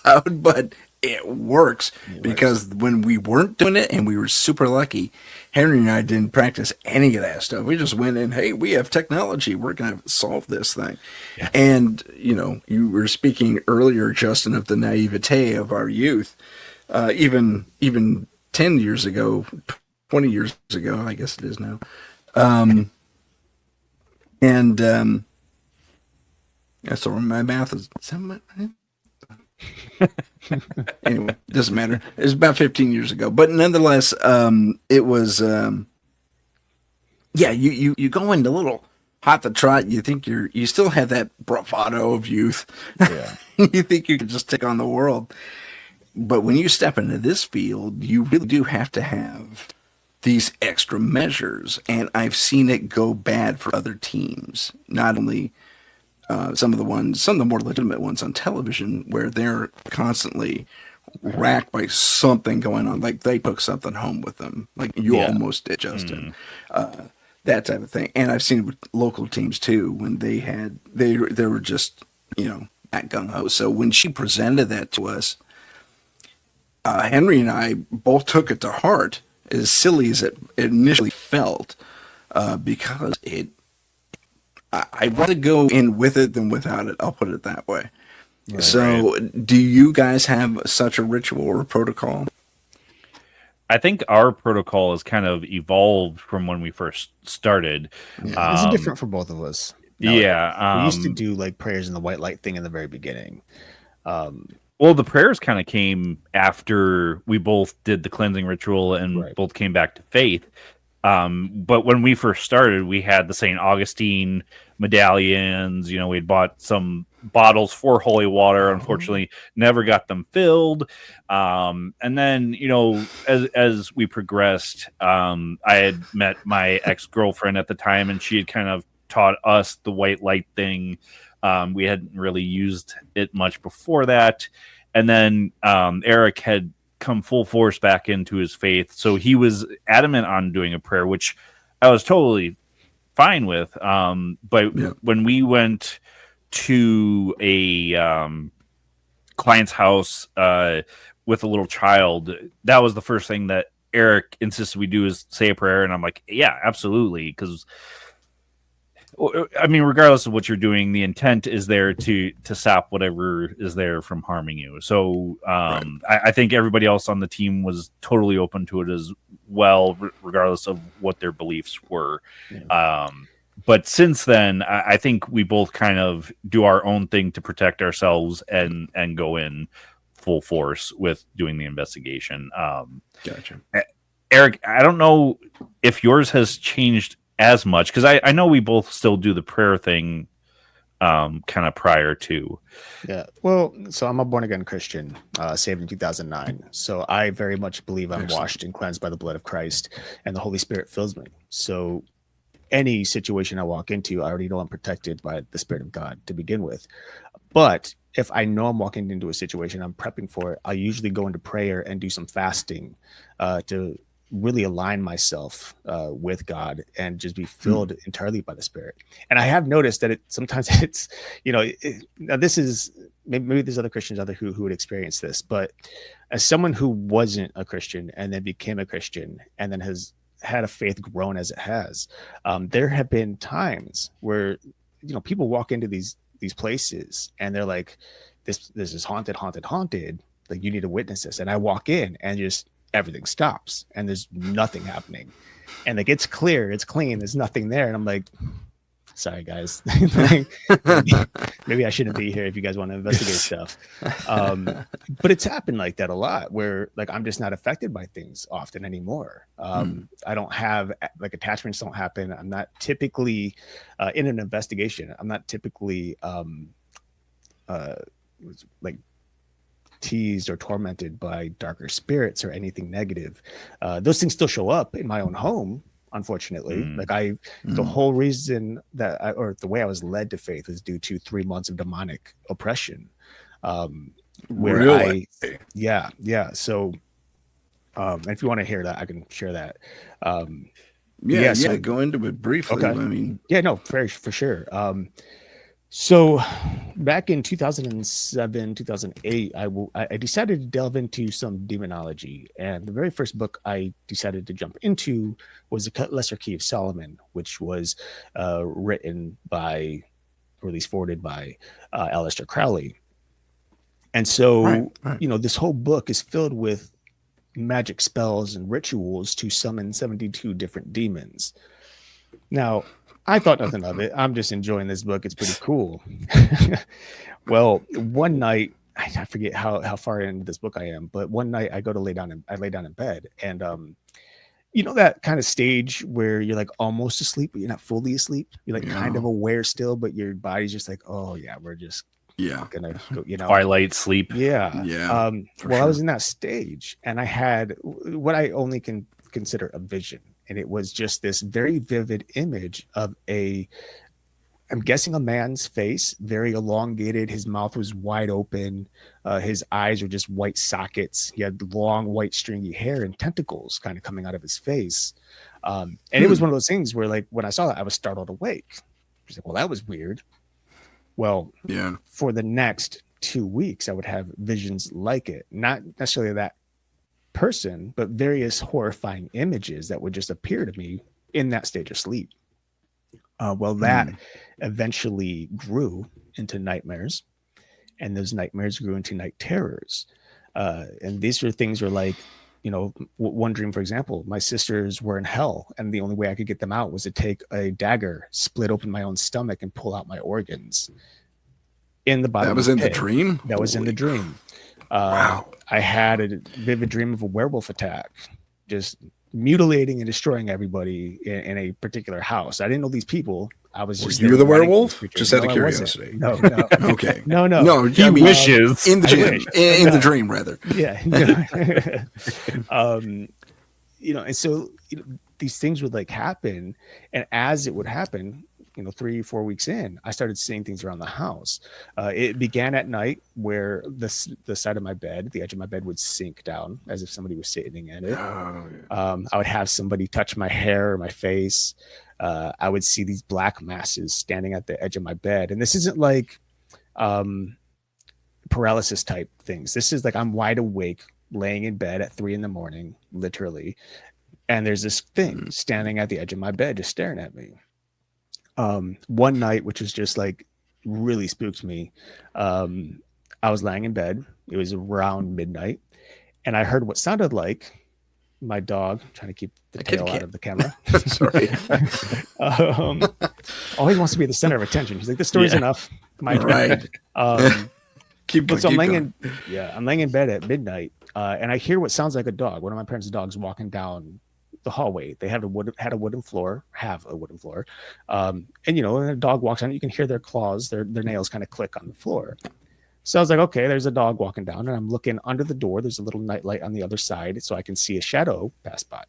loud, but it works because when we weren't doing it, and we were super lucky, Henry and I didn't practice any of that stuff. We just went in, hey, we have technology. We're going to solve this thing. Yeah. And, you were speaking earlier, Justin, of the naivete of our youth. Even 10 years ago, 20 years ago, I guess it is now. So my math is... Anyway, doesn't matter. It was about 15 years ago, but nonetheless, it was. You go into a little hot to trot. You think you still have that bravado of youth. Yeah. You think you can just take on the world, but when you step into this field, you really do have to have these extra measures, and I've seen it go bad for other teams. Not only. Some of the more legitimate ones on television, where they're constantly racked by something going on, like they took something home with them, like you almost did, Justin. That type of thing. And I've seen it with local teams too, when they were just at gung ho. So when she presented that to us, Henry and I both took it to heart, as silly as it initially felt, because I'd rather go in with it than without it. I'll put it that way. Right, so, do you guys have such a ritual or a protocol? I think our protocol has kind of evolved from when we first started. Yeah, it's different for both of us. We used to do like prayers in the white light thing in the very beginning. Well, the prayers kind of came after we both did the cleansing ritual and both came back to faith. But when we first started, we had the St. Augustine medallions. We'd bought some bottles for holy water. Unfortunately, never got them filled. And then, as we progressed, I had met my ex-girlfriend at the time, and she had kind of taught us the white light thing. We hadn't really used it much before that. And then Eric had come full force back into his faith, so he was adamant on doing a prayer, which I was totally fine with. But when we went to a client's house with a little child, that was the first thing that Eric insisted we do, is say a prayer. And I'm like, yeah, absolutely, because I mean, regardless of what you're doing, the intent is there to stop whatever is there from harming you. So I think everybody else on the team was totally open to it as well, regardless of what their beliefs were. Yeah. But since then, I think we both kind of do our own thing to protect ourselves and go in full force with doing the investigation. Gotcha. Eric, I don't know if yours has changed as much, because I know we both still do the prayer thing kind of prior to. Yeah. Well, so I'm a born again Christian, saved in 2009. So I very much believe I'm washed and cleansed by the blood of Christ, and the Holy Spirit fills me. So any situation I walk into, I already know I'm protected by the Spirit of God to begin with. But if I know I'm walking into a situation, I'm prepping for it, I usually go into prayer and do some fasting to really align myself with God and just be filled entirely by the Spirit. And I have noticed that sometimes it's, now this is, maybe there's other Christians out there who would experience this, but as someone who wasn't a Christian and then became a Christian and then has had a faith grown as it has, there have been times where, people walk into these places and they're like, this is haunted. Like, you need to witness this. And I walk in and just everything stops and there's nothing happening. And like, it's clear, it's clean, there's nothing there. And I'm like, sorry guys. Maybe I shouldn't be here if you guys want to investigate stuff. But it's happened like that a lot, where like I'm just not affected by things often anymore. I don't have like attachments don't happen. I'm not typically in an investigation. I'm not typically like teased or tormented by darker spirits or anything negative. Those things still show up in my own home, unfortunately. Like the whole reason that or the way I was led to faith was due to 3 months of demonic oppression. Where Really? Yeah. So if you want to hear that, I can share that. So go into it briefly. Okay. I mean, yeah, no, for sure. So back in 2007, 2008, I decided to delve into some demonology. And the very first book I decided to jump into was The Lesser Key of Solomon, which was written by, or at least forwarded by Aleister Crowley. And so, you know, this whole book is filled with magic spells and rituals to summon 72 different demons. Now, I thought nothing of it. I'm just enjoying this book. It's pretty cool. Well, one night, I forget how far into this book I am, but one night I go to lay down in bed, and you know that kind of stage where you're like almost asleep, but you're not fully asleep. You're like kind of aware still, but your body's just like, oh yeah, we're just gonna go, you know, twilight sleep. Well, sure. I was in that stage, and I had what I only can consider a vision. And it was just this very vivid image of I'm guessing a man's face, very elongated. His mouth was wide open. His eyes were just white sockets. He had long, white, stringy hair and tentacles kind of coming out of his face. And it was one of those things where, like, when I saw that, I was startled awake. I was like, well, that was weird. Well, for the next 2 weeks, I would have visions like it. Not necessarily that person, but various horrifying images that would just appear to me in that stage of sleep. That eventually grew into nightmares, and those nightmares grew into night terrors. And these were things where, like, you know, one dream, for example, my sisters were in hell, and the only way I could get them out was to take a dagger, split open my own stomach, and pull out my organs in the bottom. That was in the dream? That was in the dream. Wow. I had a vivid dream of a werewolf attack, just mutilating and destroying everybody in a particular house. I didn't know these people. I was just. Were you the werewolf? Just out of curiosity. No. Okay. No. He wishes in the dream. In the dream, rather. Yeah. You know, and so these things would like happen, and as it would happen, you know, 3-4 weeks in, I started seeing things around the house. It began at night, where the side of my bed, the edge of my bed, would sink down as if somebody was sitting in it. I would have somebody touch my hair or my face. I would see these black masses standing at the edge of my bed, and this isn't like paralysis type things. This is like I'm wide awake, laying in bed at 3 a.m, literally, and there's this thing standing at the edge of my bed, just staring at me. One night, which was just like really spooked me, I was lying in bed. It was around midnight, and I heard what sounded like my dog trying to keep the tail out of the camera. Sorry. Always wants to be the center of attention. He's like, this story's enough. My right. I'm laying in bed at midnight, and I hear what sounds like a dog. One of my parents' dogs walking down the hallway. They had a wooden floor, and you know, when a dog walks on it, you can hear their claws, their nails kind of click on the floor. So I was like, okay, there's a dog walking down, and I'm looking under the door. There's a little nightlight on the other side, so I can see a shadow pass by.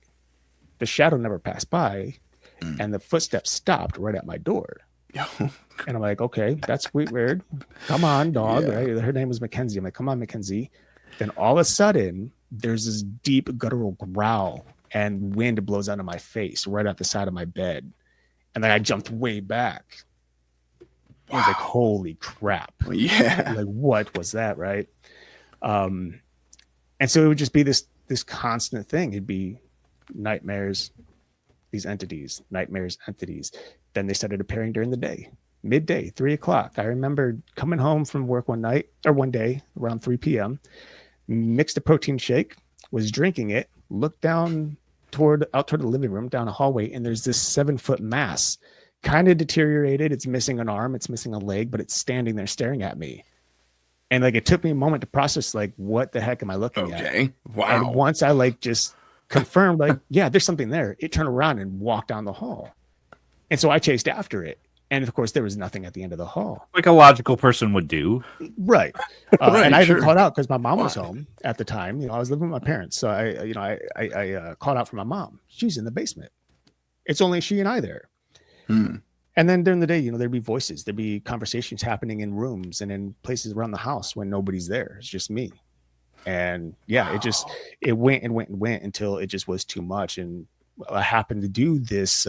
The shadow never passed by, and the footsteps stopped right at my door. And I'm like, okay, that's weird. Come on, dog. Right? Her name was Mackenzie. I'm like, come on, Mackenzie. Then all of a sudden, there's this deep guttural growl, and wind blows out of my face right at the side of my bed. And then I jumped way back. I was like, holy crap. Yeah. Like, what was that, right? And so it would just be this constant thing. It'd be nightmares, these entities, nightmares, entities. Then they started appearing during the day, midday, 3 o'clock. I remember coming home from work one day around 3 p.m., mixed a protein shake, was drinking it, looked out toward the living room, down a hallway, and there's this 7-foot mass kind of deteriorated. It's missing an arm, it's missing a leg, but it's standing there staring at me. And like, it took me a moment to process, like, what the heck am I looking at? Okay. Wow. And once I like just confirmed, like, yeah, there's something there, it turned around and walked down the hall. And so I chased after it. And of course, there was nothing at the end of the hall. Like a logical person would do. Right. Right, and I even sure. called out because my mom was Why? home at the time. You know, I was living with my parents. So I called out for my mom. She's in the basement. It's only she and I there. And then during the day, you know, there'd be voices, there'd be conversations happening in rooms and in places around the house when nobody's there. It's just me. And yeah, it went and went and went until it just was too much. And I happened to do this,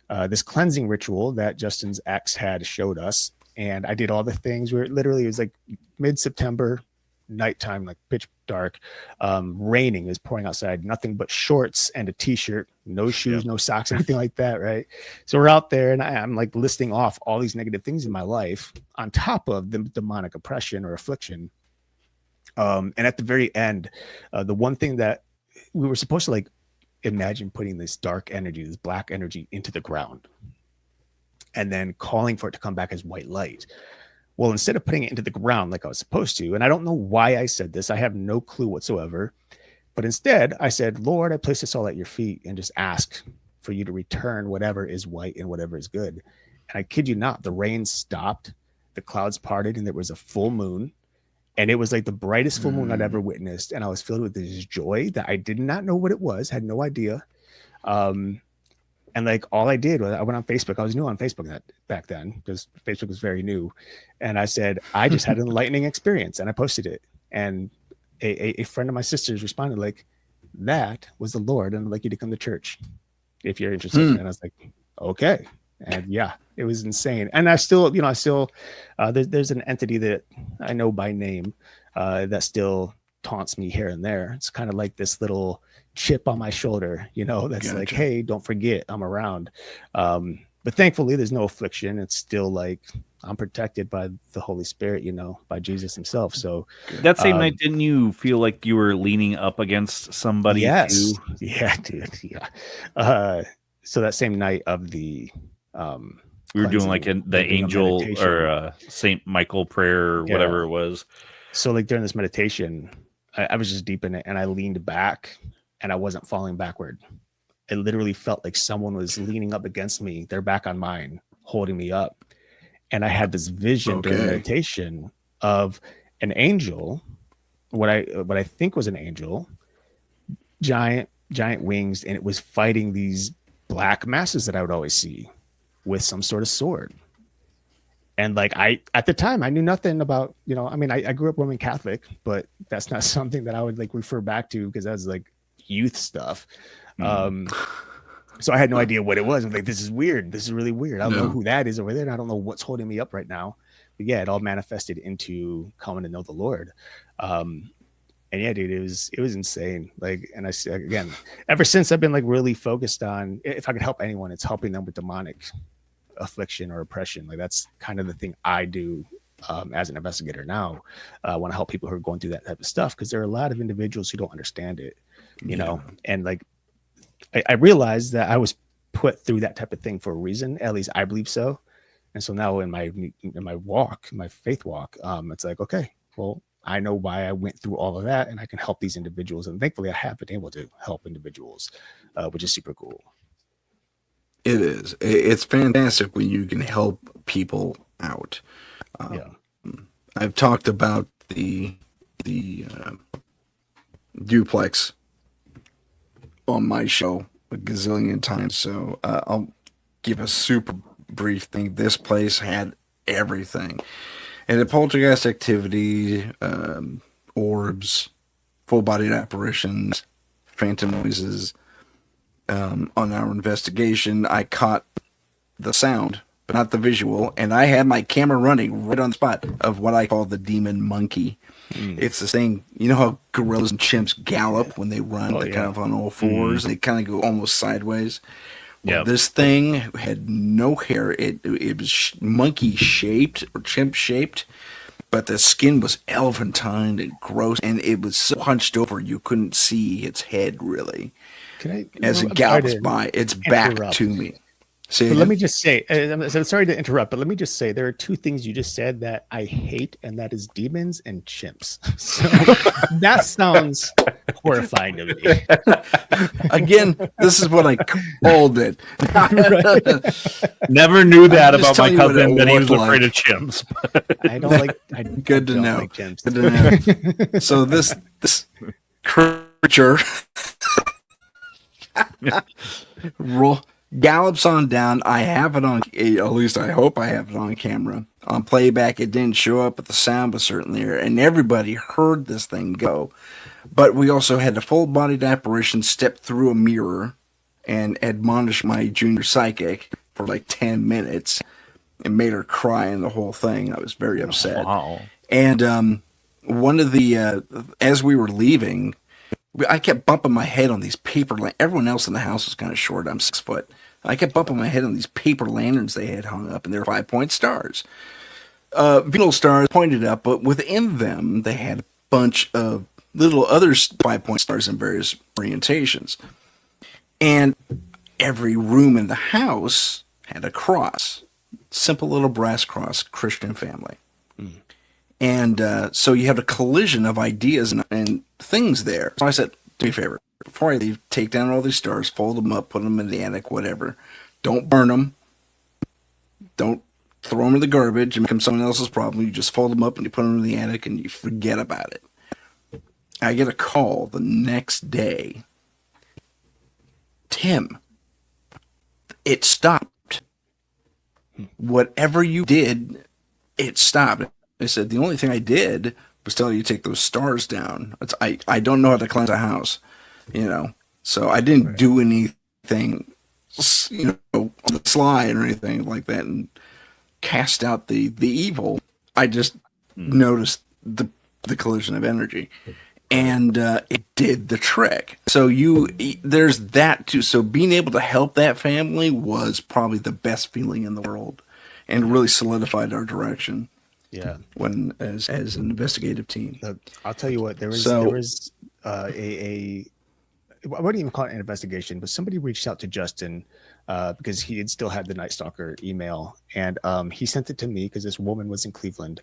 this cleansing ritual that Justin's ex had showed us. And I did all the things where it was like mid-September, nighttime, like pitch dark, raining, it was pouring outside, nothing but shorts and a t-shirt, no shoes, no socks, anything like that, right? So we're out there and I'm like listing off all these negative things in my life on top of the demonic oppression or affliction. And at the very end, the one thing that we were supposed to like imagine putting this dark energy, this black energy into the ground and then calling for it to come back as white light. Well, instead of putting it into the ground like I was supposed to, and I don't know why I said this, I have no clue whatsoever, but instead I said, Lord, I place this all at your feet and just ask for you to return whatever is white and whatever is good. And I kid you not, the rain stopped, the clouds parted, and there was a full moon. And it was like the brightest full moon I'd ever witnessed. And I was filled with this joy that I did not know what it was, had no idea. And like all I did was I went on Facebook. I was new on Facebook back then because Facebook was very new. And I said, I just had an enlightening experience, and I posted it. And a friend of my sister's responded like, that was the Lord, and I'd like you to come to church if you're interested. And I was like, okay. And yeah, it was insane. And I still, there's an entity that I know by name that still taunts me here and there. It's kind of like this little chip on my shoulder, that's like, hey, don't forget I'm around. But thankfully there's no affliction. It's still like I'm protected by the Holy Spirit, by Jesus himself. So that same night, didn't you feel like you were leaning up against somebody? Yes. Too? Yeah, dude. Yeah. So that same night of the we were doing like the angel or Saint Michael prayer or whatever it was. So like during this meditation, I was just deep in it, and I leaned back and I wasn't falling backward. It literally felt like someone was leaning up against me, their back on mine, holding me up. And I had this vision during meditation of an angel, what I think was an angel, giant wings, and it was fighting these black masses that I would always see with some sort of sword. And like at the time, I knew nothing about, I grew up Roman Catholic, but that's not something that I would like refer back to because that was like youth stuff. So I had no idea what it was. I'm like, this is weird. This is really weird. I don't know who that is over there. And I don't know what's holding me up right now. But yeah, it all manifested into coming to know the Lord. And yeah, dude, it was insane. Like, and I said, again, ever since I've been like really focused on, if I could help anyone, it's helping them with demonic affliction or oppression. Like that's kind of the thing I do as an investigator now. I want to help people who are going through that type of stuff because there are a lot of individuals who don't understand it, know, and like I realized that I was put through that type of thing for a reason. At least I believe so. And so now in my walk, my faith walk, it's like, okay, well, I know why I went through all of that, and I can help these individuals. And thankfully I have been able to help individuals, which is super cool. It is. It's fantastic when you can help people out. I've talked about the duplex on my show a gazillion times, so I'll give a super brief thing. This place had everything. And the poltergeist activity, orbs, full-bodied apparitions, phantom noises. On our investigation, I caught the sound, but not the visual, and I had my camera running right on the spot of what I call the demon monkey. It's this thing, you know how gorillas and chimps gallop when they run? They're kind of on all fours. They kind of go almost sideways. Well, this thing had no hair. It was monkey-shaped or chimp-shaped, but the skin was elephantine and gross, and it was so hunched over you couldn't see its head, really. As it gallops by, its back to me. See, But let me just say, I'm sorry to interrupt, but let me just say there are two things you just said that I hate, and that is demons and chimps. So that sounds horrifying to me. again, this is what I called it. Never knew that I'm just about my telling you what cousin, it that he was looked afraid like. of chimps. I don't like. I Good to don't know. Like chimps. Good to know. So this creature gallops on down. I have it on, at least I hope I have it on camera. On playback, it didn't show up, but the sound was certainly there, and everybody heard this thing go. But we also had a full-bodied apparition step through a mirror and admonish my junior psychic for like 10 minutes and made her cry in the whole thing. I was very upset. Wow. And one of the, as we were leaving, I kept bumping my head on these paper lanterns. Everyone else in the house was kind of short. I'm 6 foot. I kept bumping my head on these paper lanterns they had hung up, and they were 5-point stars. Venal stars pointed up, but within them, they had a bunch of little other 5-point stars in various orientations. And every room in the house had a cross. Simple little brass cross, Christian family. And so you have a collision of ideas and things there. So I said, do me a favor. Before I leave, take down all these stars, fold them up, put them in the attic, whatever. Don't burn them. Don't throw them in the garbage and make them someone else's problem. You just fold them up and you put them in the attic and you forget about it. I get a call the next day. Tim, it stopped. Whatever you did, it stopped. I said, the only thing I did was tell you to take those stars down. I don't know how to cleanse a house, So I didn't do anything, on the sly or anything like that and cast out the evil. I just noticed the collision of energy. And it did the trick. So there's that too. So being able to help that family was probably the best feeling in the world, and really solidified our direction. Yeah. When as an investigative team. I'll tell you what, there was I wouldn't even call it an investigation, but somebody reached out to Justin because he had still had the Night Stalker email, and he sent it to me because this woman was in Cleveland,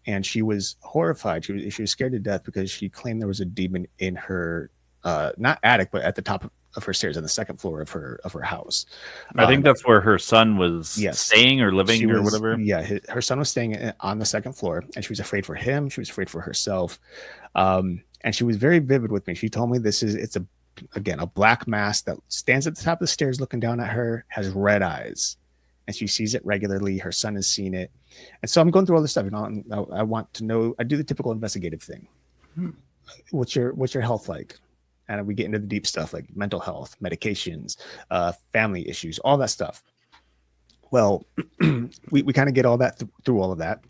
and she was horrified. She was scared to death because she claimed there was a demon in her not attic, but at the top of her stairs on the second floor of her house. I think that's where her son was staying or living or whatever. Yeah, her son was staying on the second floor, and she was afraid for him. She was afraid for herself, and she was very vivid with me. She told me it's a black mass that stands at the top of the stairs looking down at her, has red eyes, and she sees it regularly. Her son has seen it, and so I'm going through all this stuff. I want to know. I do the typical investigative thing. What's your health like? And we get into the deep stuff like mental health, medications, family issues, all that stuff. Well, we kind of get all that through all of that.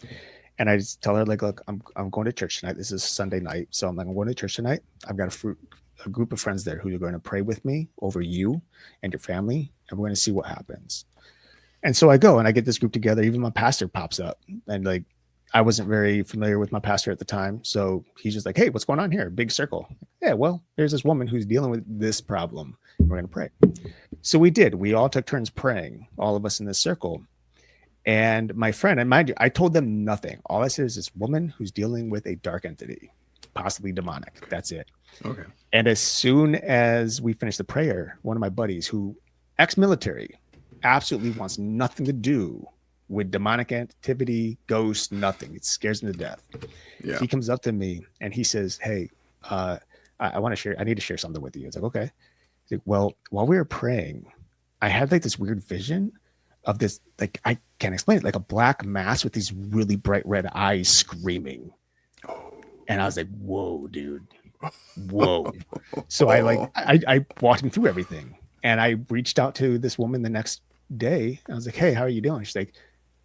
And I just tell her, like, look, I'm going to church tonight. This is Sunday night. So I'm like, I'm going to church tonight. I've got a group of friends there who are going to pray with me over you and your family. And we're going to see what happens. And so I go and I get this group together. Even my pastor pops up, and like, I wasn't very familiar with my pastor at the time. So he's just like, hey, what's going on here? Big circle. Yeah, well, there's this woman who's dealing with this problem. We're going to pray. So we did. We all took turns praying, all of us in this circle. And my friend, and mind you, I told them nothing. All I said is this woman who's dealing with a dark entity, possibly demonic. That's it. Okay. And as soon as we finished the prayer, one of my buddies, who ex-military, absolutely wants nothing to do with demonic activity, ghosts, nothing. It scares him to death. Yeah. He comes up to me and he says, hey, I want to share. I need to share something with you. It's like, okay. He's like, well, while we were praying, I had like this weird vision of this, like, I can't explain it, like a black mass with these really bright red eyes screaming. And I was like, whoa, dude. Whoa. So I walked him through everything. And I reached out to this woman the next day. I was like, hey, how are you doing? She's like,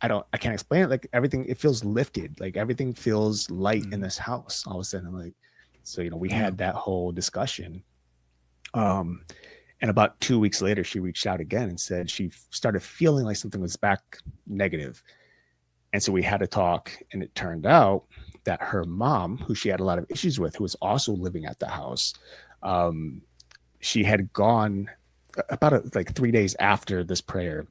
I can't explain it. Like everything, it feels lifted. Like everything feels light in this house. All of a sudden, I'm like, so, we had that whole discussion. And about 2 weeks later, she reached out again and said she started feeling like something was back negative. And so we had to talk, and it turned out that her mom, who she had a lot of issues with, who was also living at the house, she had gone like 3 days after this prayer,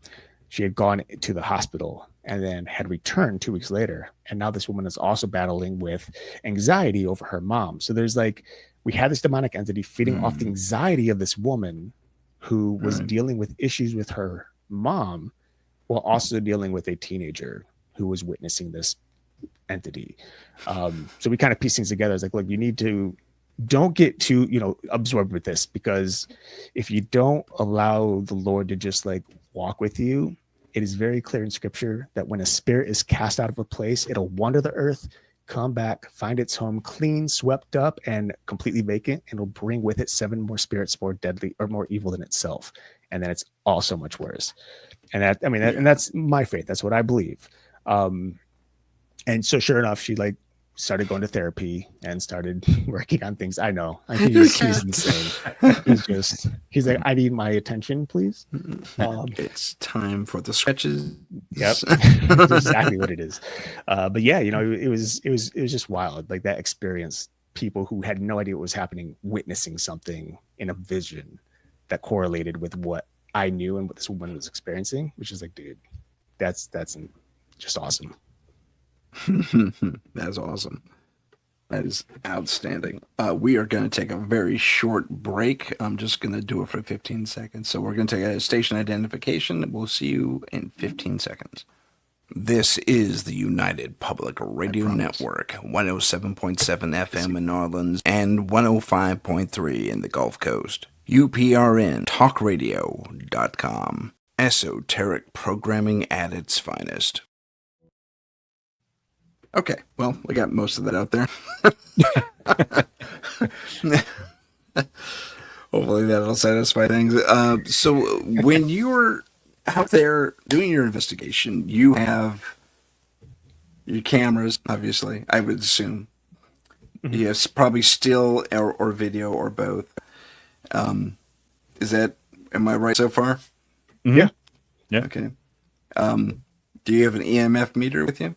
she had gone to the hospital and then had returned 2 weeks later. And now this woman is also battling with anxiety over her mom. So there's like, we had this demonic entity feeding off the anxiety of this woman who was dealing with issues with her mom while also dealing with a teenager who was witnessing this entity. So we kind of pieced things together. It's like, look, you need to don't get too, absorbed with this, because if you don't allow the Lord to just like walk with you, it is very clear in scripture that when a spirit is cast out of a place, it'll wander the earth, come back, find its home clean, swept up, and completely vacant, and it'll bring with it 7 more spirits more deadly or more evil than itself. And then it's all so much worse. And and that's my faith. That's what I believe. And so sure enough, she like started going to therapy and started working on things. I know. He's insane. He's like, I need my attention, please. It's time for the sketches. Yep. That's exactly what it is. But yeah, it was just wild. Like that experience, people who had no idea what was happening, witnessing something in a vision that correlated with what I knew and what this woman was experiencing, which is like, dude, that's just awesome. That's awesome. That is outstanding. We are going to take a very short break. I'm just going to do it for 15 seconds. So we're going to take a station identification. We'll see you in 15 seconds. This is the United Public Radio Network, 107.7 FM in New Orleans and 105.3 in the Gulf Coast. UPRN talkradio.com. Esoteric programming at its finest. Okay, well, we got most of that out there. Hopefully that'll satisfy things. So when you're out there doing your investigation, you have your cameras, obviously, I would assume. Mm-hmm. Yes, probably still or video or both. Am I right so far? Mm-hmm. Yeah. Okay. Do you have an EMF meter with you?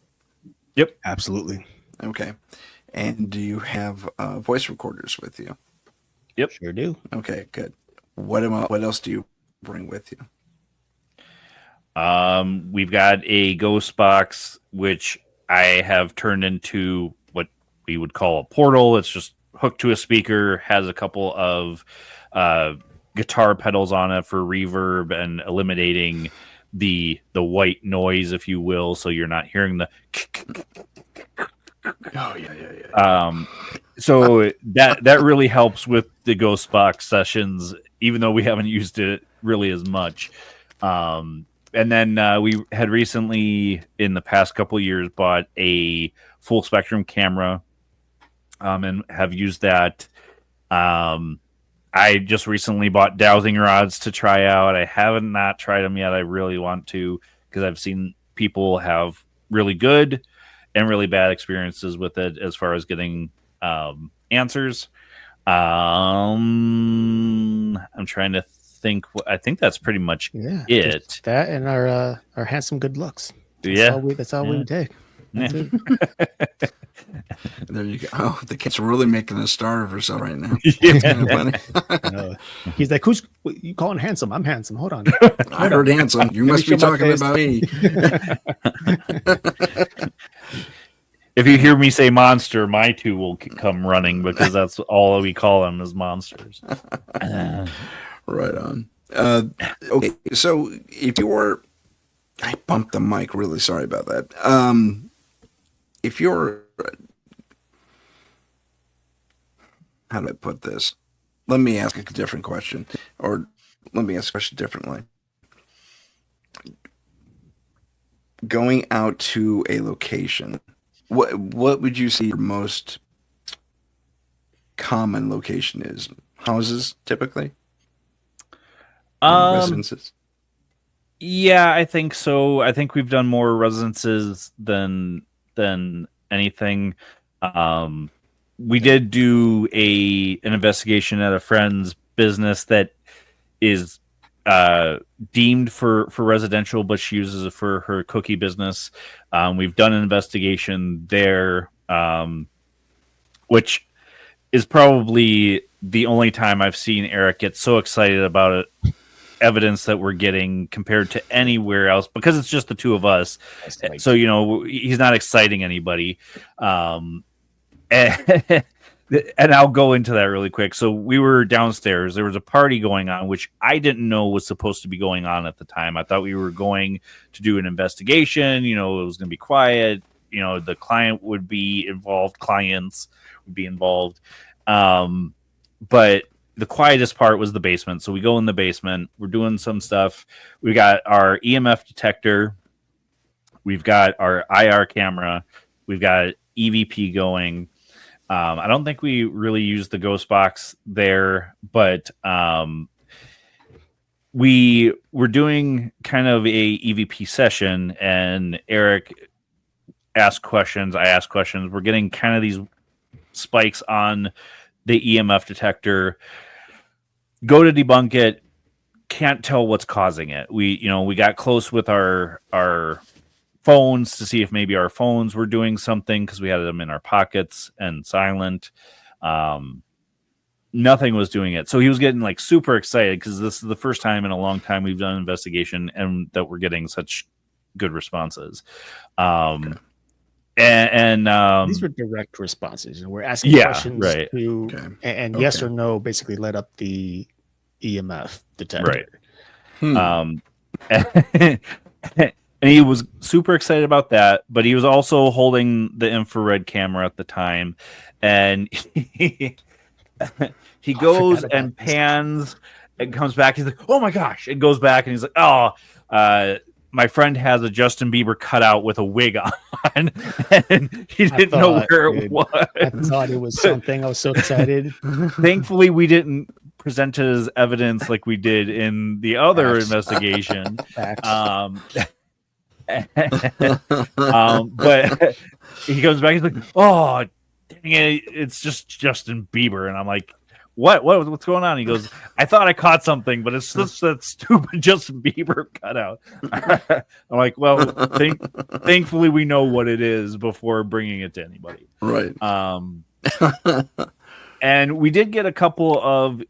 Yep, absolutely. Okay. And do you have voice recorders with you? Yep, sure do. Okay, good. What else do you bring with you? We've got a ghost box, which I have turned into what we would call a portal. It's just hooked to a speaker, has a couple of guitar pedals on it for reverb and eliminating the white noise, if you will, so you're not hearing the so that really helps with the ghost box sessions, even though we haven't used it really as much. And then we had recently, in the past couple of years, bought a full spectrum camera, and have used that. I just recently bought dowsing rods to try out. I haven't not tried them yet. I really want to, because I've seen people have really good and really bad experiences with it as far as getting answers. I'm trying to think. I think that's pretty much it. That and our handsome good looks. That's all we would take. Yeah. There you go. Oh, the kid's really making a star of herself right now. Yeah. Kind of funny. He's like, "Who's you calling handsome? I'm handsome. Hold on." I heard handsome. You must be talking about me. If you hear me say monster, my two will come running, because that's all we call them is monsters. Right on. Okay, so if you were, I bumped the mic. Really sorry about that. If you're, how do I put this? Let me ask a different question, or let me ask a question differently. Going out to a location, what would you say your most common location is? Houses, typically? Residences? Yeah, I think so. I think we've done more residences than anything. We did do an investigation at a friend's business that is deemed for residential, but she uses it for her cookie business. We've done an investigation there, which is probably the only time I've seen Eric get so excited about it evidence that we're getting compared to anywhere else because it's just the two of us. So, he's not exciting anybody. And I'll go into that really quick. So we were downstairs. There was a party going on, which I didn't know was supposed to be going on at the time. I thought we were going to do an investigation. It was going to be quiet. The client would be involved. Clients would be involved. But the quietest part was the basement. So we go in the basement. We're doing some stuff. We got our EMF detector. We've got our IR camera. We've got EVP going. I don't think we really used the ghost box there, but we were doing kind of a EVP session, and Eric asked questions. I asked questions. We're getting kind of these spikes on the EMF detector. Go to debunk it. Can't tell what's causing it. We got close with our phones to see if maybe our phones were doing something because we had them in our pockets and silent. Nothing was doing it. So he was getting like super excited because this is the first time in a long time we've done an investigation and that we're getting such good responses. And these were direct responses. We're asking questions right. And yes or no basically let up the EMF detector. Right. And he was super excited about that, but he was also holding the infrared camera at the time. And he goes and pans and comes back. He's like, oh my gosh. And goes back and he's like, my friend has a Justin Bieber cutout with a wig on. And he didn't know where it was. I thought it was something. I was so excited. Thankfully, we didn't present it as evidence like we did in the other investigation. But he comes back, he's like, oh dang it, it's just Justin Bieber. And I'm like, what's going on? He goes, I thought I caught something, but it's just that stupid Justin Bieber cutout. I'm like, well, thankfully we know what it is before bringing it to anybody, right? And we did get a couple of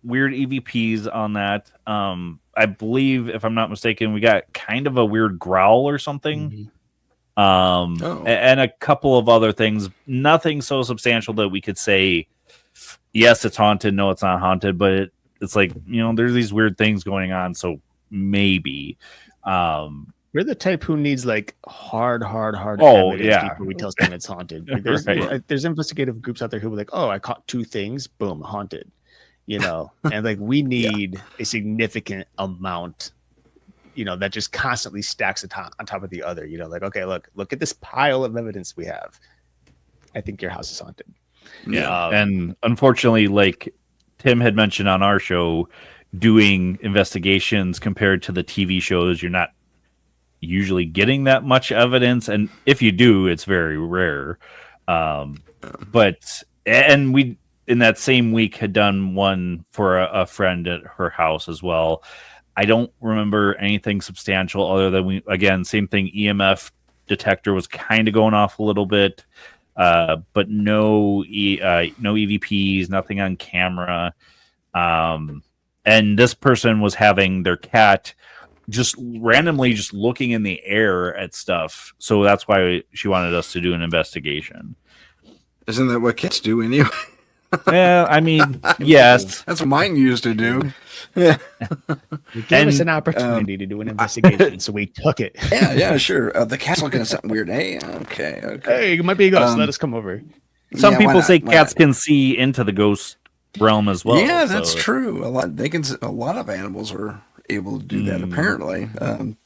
weird EVPs on that. I believe, if I'm not mistaken, we got kind of a weird growl or something. Mm-hmm. And a couple of other things. Nothing so substantial that we could say, yes, it's haunted. No, it's not haunted. But it's like, there's these weird things going on. So maybe. We're the type who needs like hard evidence before we tell someone it's haunted. Like, there's investigative groups out there who are like, oh, I caught two things. Boom, haunted. And like we need a significant amount, that just constantly stacks on top of the other. Like, okay, look at this pile of evidence we have. I think your house is haunted. Yeah, and unfortunately, like Tim had mentioned on our show, doing investigations compared to the TV shows, you're not usually getting that much evidence, and if you do, it's very rare. But we. In that same week had done one for a friend at her house as well. I don't remember anything substantial other than same thing. EMF detector was kind of going off a little bit, but no EVPs, nothing on camera. And this person was having their cat just randomly just looking in the air at stuff. So that's why she wanted us to do an investigation. Isn't that what cats do anyway? Yeah, I mean, yes. That's what mine used to do. You gave us an opportunity to do an investigation, so we took it. Yeah, sure. The cat's looking at something weird. Hey, okay. Hey, it might be a ghost. Let us come over. Some people say cats can see into the ghost realm as well. Yeah, that's true. A lot of animals are able to do that. Apparently,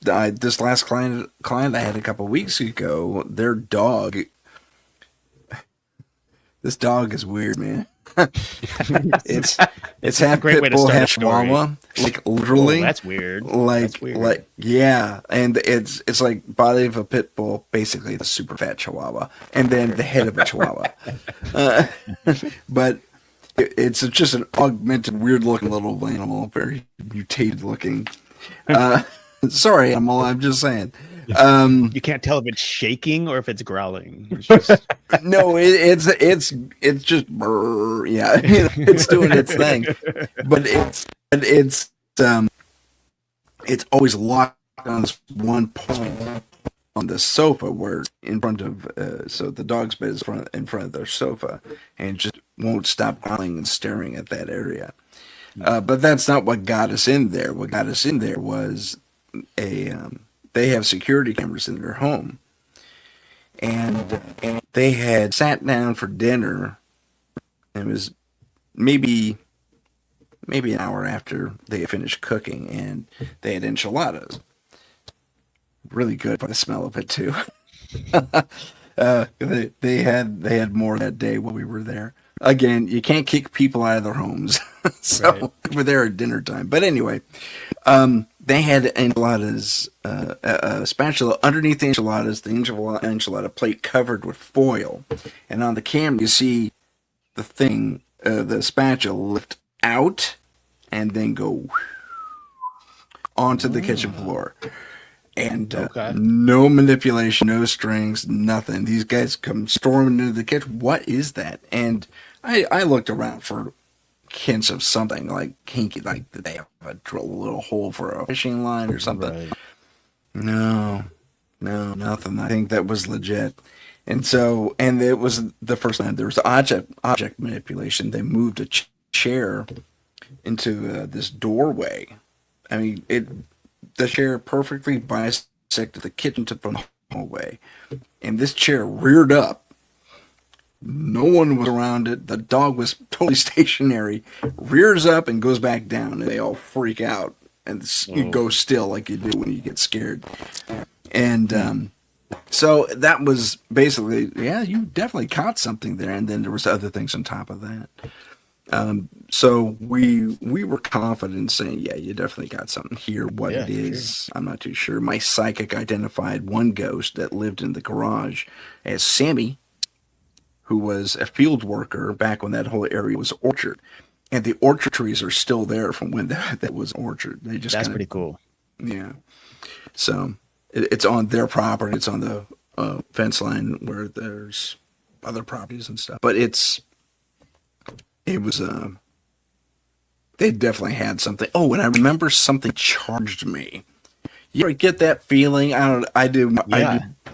this last client I had a couple of weeks ago, their dog. This dog is weird, man. it's half pit bull, half chihuahua. Like literally, that's weird. Like yeah, and it's like body of a pit bull, basically the super fat chihuahua, and then the head of a chihuahua. But it's just an augmented, weird looking little animal, very mutated looking. Sorry, animal. I'm just saying. You can't tell if it's shaking or if it's growling. It's just... No, it's just yeah, it's doing its thing, but it's always locked on this one point on the sofa where in front of so the dog's bed is in front of their sofa, and just won't stop growling and staring at that area. But that's not what got us in there. What got us in there was they have security cameras in their home, and they had sat down for dinner. It was maybe an hour after they had finished cooking, and they had enchiladas. Really good for the smell of it too. They had more that day while we were there. Again, you can't kick people out of their homes, so we're there at dinner time. But anyway, they had enchiladas, a spatula underneath the enchilada plate covered with foil, and on the camera you see the spatula lift out and then go onto the kitchen floor. And no manipulation, no strings, nothing. These guys come storming into the kitchen. What is that? And I looked around for hints of something like kinky, like did they have drill a little hole for a fishing line or something? Right. No, nothing. I think that was legit. And it was the first time there was object manipulation. They moved a chair into this doorway. I mean, the chair perfectly bisected the kitchen from the hallway, and this chair reared up. No one was around it. The dog was totally stationary, rears up and goes back down, and they all freak out and you go still like you do when you get scared. And so that was basically, you definitely caught something there. And then there was other things on top of that. So we were confident in saying, you definitely got something here. What it is, sure. I'm not too sure. My psychic identified one ghost that lived in the garage as Sammy, who was a field worker back when that whole area was orchard. And the orchard trees are still there from when that was orchard. That's pretty cool. Yeah. So it's on their property. It's on the fence line where there's other properties and stuff. But it was they definitely had something. Oh, and I remember something charged me. You ever get that feeling? I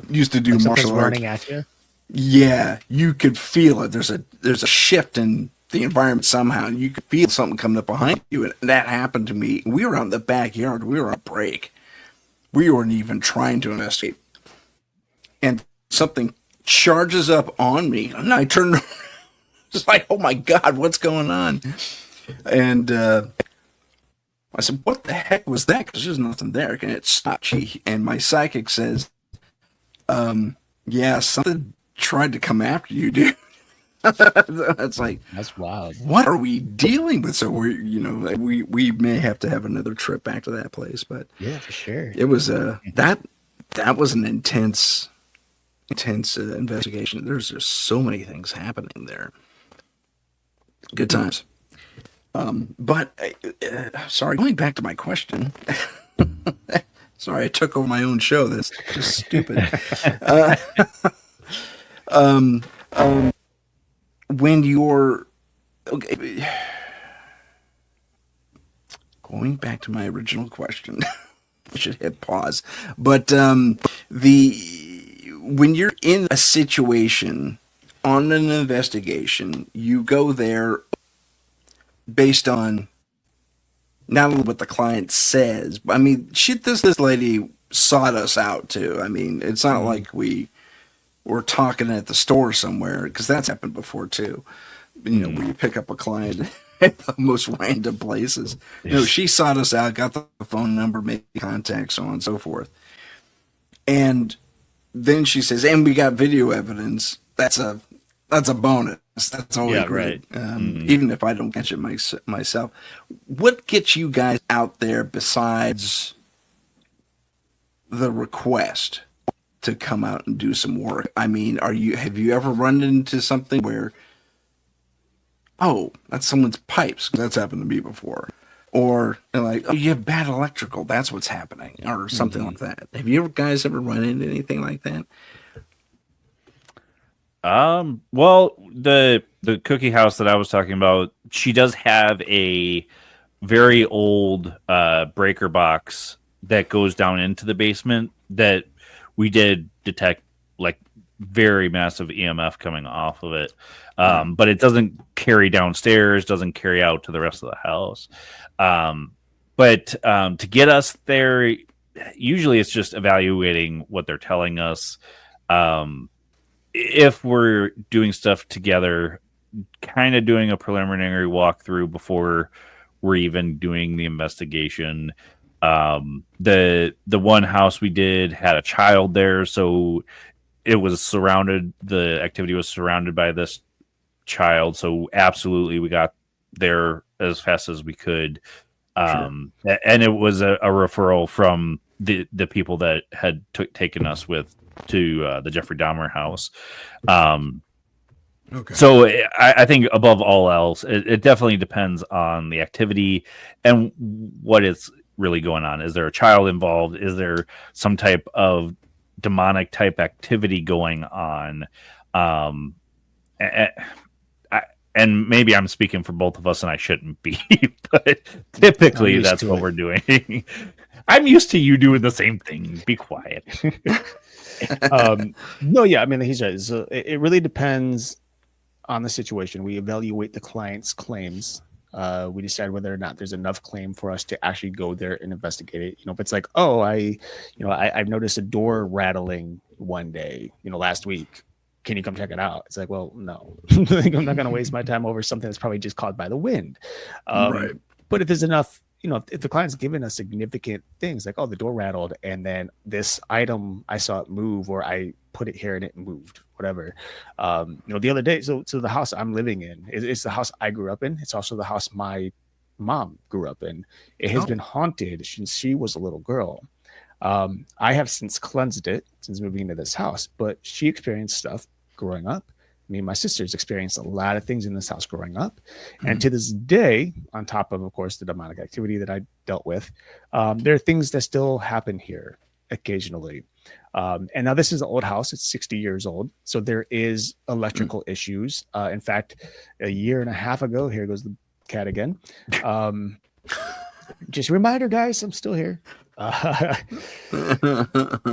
used to do like martial arts. Running at you. Yeah, you could feel it. There's a shift in the environment somehow, and you could feel something coming up behind you. And that happened to me. We were out in the backyard. We were on break. We weren't even trying to investigate. And something charges up on me, and I turn around. It's like, oh my God, what's going on? And I said, what the heck was that? Because there's nothing there. And it stopped. And my psychic says, something tried to come after you, dude. It's like, that's wild. What are we dealing with? So we may have to have another trip back to that place. But yeah, for sure. It was that was an intense investigation. There's just so many things happening there. Good times. But sorry, going back to my question. Sorry, I took over my own show. That's just stupid. When you're going back to my original question, I should hit pause. But when you're in a situation on an investigation, you go there based on not only what the client says, but I mean, shit, this lady sought us out too. I mean, it's not like we were talking at the store somewhere, because that's happened before too. Where you pick up a client at the most random places. She sought us out, got the phone number, made contact, so on and so forth. And then she says, and we got video evidence. That's a bonus. That's always great. Right. Even if I don't catch it myself. What gets you guys out there besides the request to come out and do some work? I mean, have you ever run into something where, that's someone's pipes? That's happened to me before. Or like, you have bad electrical, that's what's happening, or something like that. Have you guys ever run into anything like that? Well, the cookie house that I was talking about, she does have a very old breaker box that goes down into the basement that we did detect like very massive EMF coming off of it. But it doesn't carry downstairs, doesn't carry out to the rest of the house. But to get us there, usually it's just evaluating what they're telling us. If we're doing stuff together, kind of doing a preliminary walkthrough before we're even doing the investigation. The one house we did had a child there, so it was surrounded. The activity was surrounded by this child, so absolutely we got there as fast as we could. And it was a referral from the people that had taken us with to the Jeffrey Dahmer house. Okay. So I think above all else, it definitely depends on the activity and what is really going on. Is there a child involved? Is there some type of demonic type activity going on? And maybe I'm speaking for both of us and I shouldn't be, but typically that's what we're doing. I'm used to you doing the same thing. Be quiet. No, yeah, I mean, he's right. So it really depends on the situation. We evaluate the client's claims. We decide whether or not there's enough claim for us to actually go there and investigate it. If it's like, oh, I've noticed a door rattling one day, last week. Can you come check it out? It's like, well, no, I'm not going to waste my time over something that's probably just caused by the wind. Right. But if there's enough, if the client's given us significant things like, oh, the door rattled and then this item, I saw it move or I put it here and it moved, whatever. The other day, so the house I'm living in, it's the house I grew up in. It's also the house my mom grew up in. It has been haunted since she was a little girl. I have since cleansed it since moving into this house, but she experienced stuff growing up. Me and my sisters experienced a lot of things in this house growing up. And to this day, on top of course, the demonic activity that I dealt with, there are things that still happen here occasionally. And now this is an old house. It's 60 years old. So there is electrical issues. In fact, a year and a half ago, here goes the cat again. Just a reminder, guys, I'm still here. A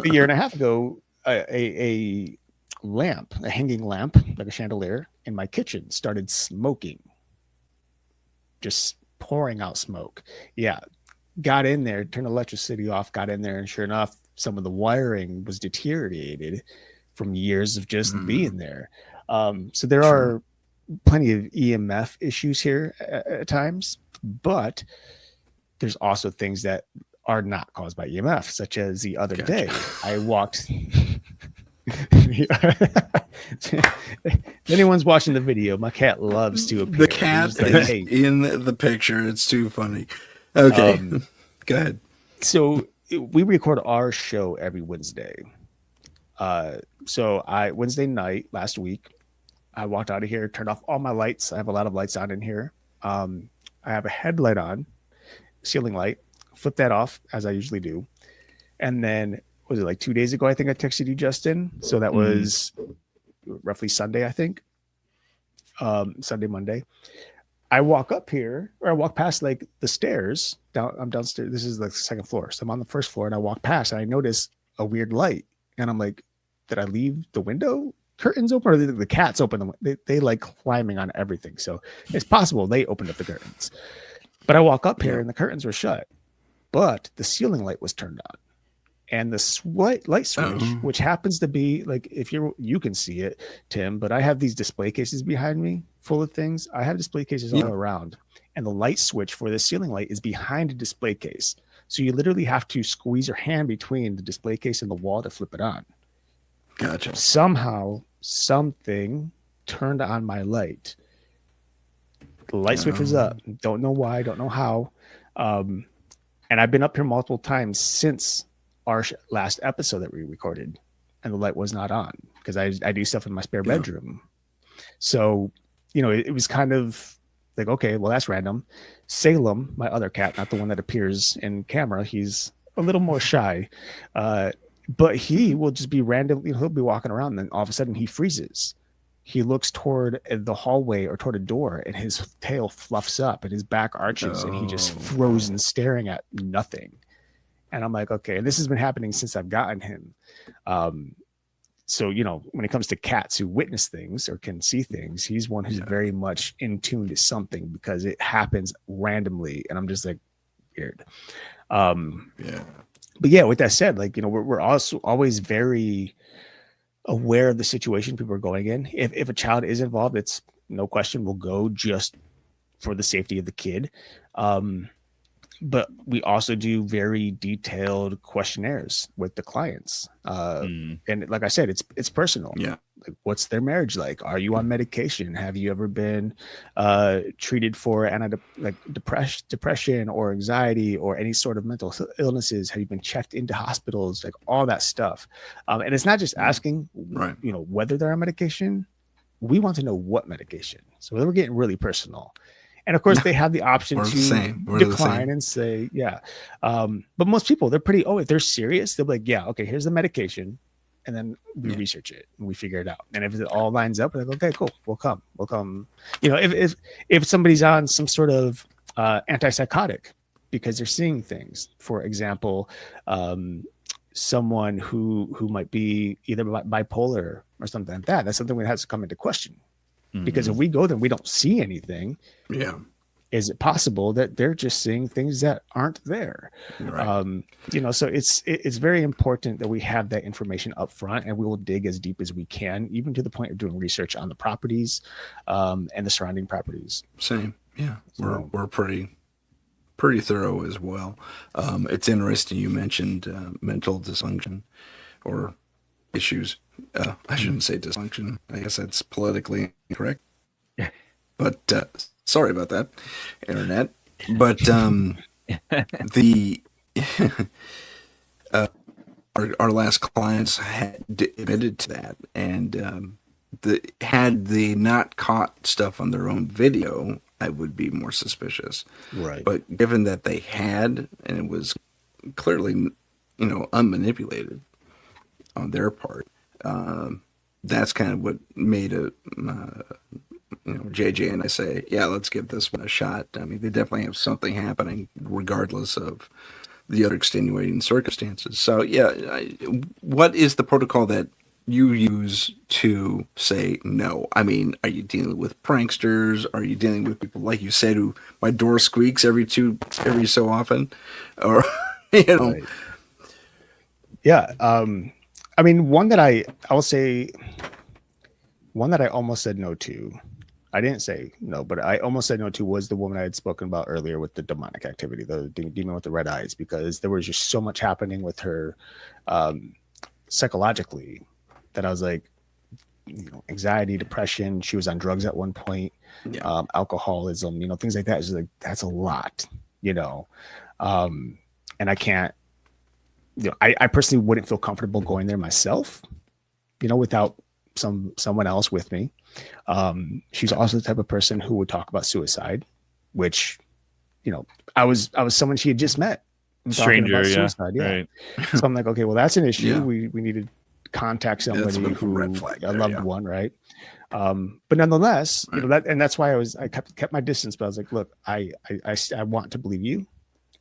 year and a half ago, a lamp, a hanging lamp, like a chandelier in my kitchen started smoking, just pouring out smoke. Yeah. Got in there, turned electricity off, got in there. And sure enough, some of the wiring was deteriorated from years of just being there. So there are plenty of EMF issues here at times, but there's also things that are not caused by EMF, such as the other day I walked. If anyone's watching the video, my cat loves to appear. The cat is in the picture. It's too funny. Okay, go ahead. So we record our show every Wednesday. So Wednesday night last week, I walked out of here, turned off all my lights. I have a lot of lights on in here. I have a headlight on, ceiling light. Flip that off as I usually do. And then was it like 2 days ago? I think I texted you, Justin. So that was roughly Sunday, I think. Sunday, Monday. I walk up here, or I walk past like the stairs. I'm downstairs. This is the second floor. So I'm on the first floor and I walk past and I notice a weird light. And I'm like, did I leave the window curtains open, or the cats open? They like climbing on everything. So it's possible they opened up the curtains. But I walk up here and the curtains were shut. But the ceiling light was turned on, and the light switch, which happens to be like, if you can see it, Tim, but I have these display cases behind me full of things. I have display cases all around, and the light switch for the ceiling light is behind a display case. So you literally have to squeeze your hand between the display case and the wall to flip it on. Gotcha. Somehow, something turned on my light. The light switch was up. Don't know why. Don't know how. And I've been up here multiple times since our last episode that we recorded, and the light was not on because I do stuff in my spare bedroom. So, it was kind of like, okay, well, that's random. Salem, my other cat, not the one that appears in camera, he's a little more shy, but he will just be random. He'll be walking around, and then all of a sudden he freezes. he looks toward the hallway or toward a door, and his tail fluffs up and his back arches, and he just frozen staring at nothing. And I'm like, okay, and this has been happening since I've gotten him. So, you know, when it comes to cats who witness things or can see things, he's one who's very much in tune to something because it happens randomly. And I'm just like, weird. But yeah, with that said, like, you know, we're also always very aware of the situation people are going in. If a child is involved, it's no question we'll go just for the safety of the kid. But we also do very detailed questionnaires with the clients. And like I said, it's personal. Yeah. Like, what's their marriage like? Are you on medication? Have you ever been treated for depression or anxiety or any sort of mental illnesses? Have you been checked into hospitals? Like all that stuff. And it's not just asking, you know, whether they're on medication. We want to know what medication. So we're getting really personal. And of course, they have the option to decline and say, but most people, they're pretty, if they're serious, they'll be like, yeah, okay, here's the medication. And then we research it and we figure it out. And if it all lines up, we're like, okay, cool, we'll come. You know, if somebody's on some sort of antipsychotic because they're seeing things, for example, someone who might be either bipolar or something like that, that's something that has to come into question. Because if we go there and we don't see anything, is it possible that they're just seeing things that aren't there? You know, so it's very important that we have that information up front, and we will dig as deep as we can, even to the point of doing research on the properties and the surrounding properties. Same, yeah. So, we're pretty thorough as well. It's interesting you mentioned mental dysfunction or issues. I shouldn't say dysfunction. I guess that's politically incorrect. But sorry about that, internet. But the our last clients had admitted to that, and had they not caught stuff on their own video, I would be more suspicious. Right. But given that they had, and it was clearly, you know, unmanipulated on their part, that's kind of what made it, you know, JJ and I say, yeah, let's give this one a shot. I mean, they definitely have something happening regardless of the other extenuating circumstances. So yeah, what is the protocol that you use to say no? I mean, are you dealing with pranksters? Are you dealing with people, like you said, who my door squeaks every so often? Or, you know. Right. Yeah. I mean, one that I almost said no to. I didn't say no, but I almost said no to was the woman I had spoken about earlier with the demonic activity, the demon with the red eyes, because there was just so much happening with her psychologically that I was like, you know, anxiety, depression. She was on drugs at one point, alcoholism, you know, things like that. It's like, that's a lot, you know, and I can't, you know, I personally wouldn't feel comfortable going there myself, you know, without someone else with me. She's also the type of person who would talk about suicide, which, you know, I was someone she had just met. Stranger, suicide, Right. So I'm like, okay, well, that's an issue. Yeah. We need to contact somebody who a loved one, right? But nonetheless, you know, that's why I kept my distance. But I was like, look, I want to believe you.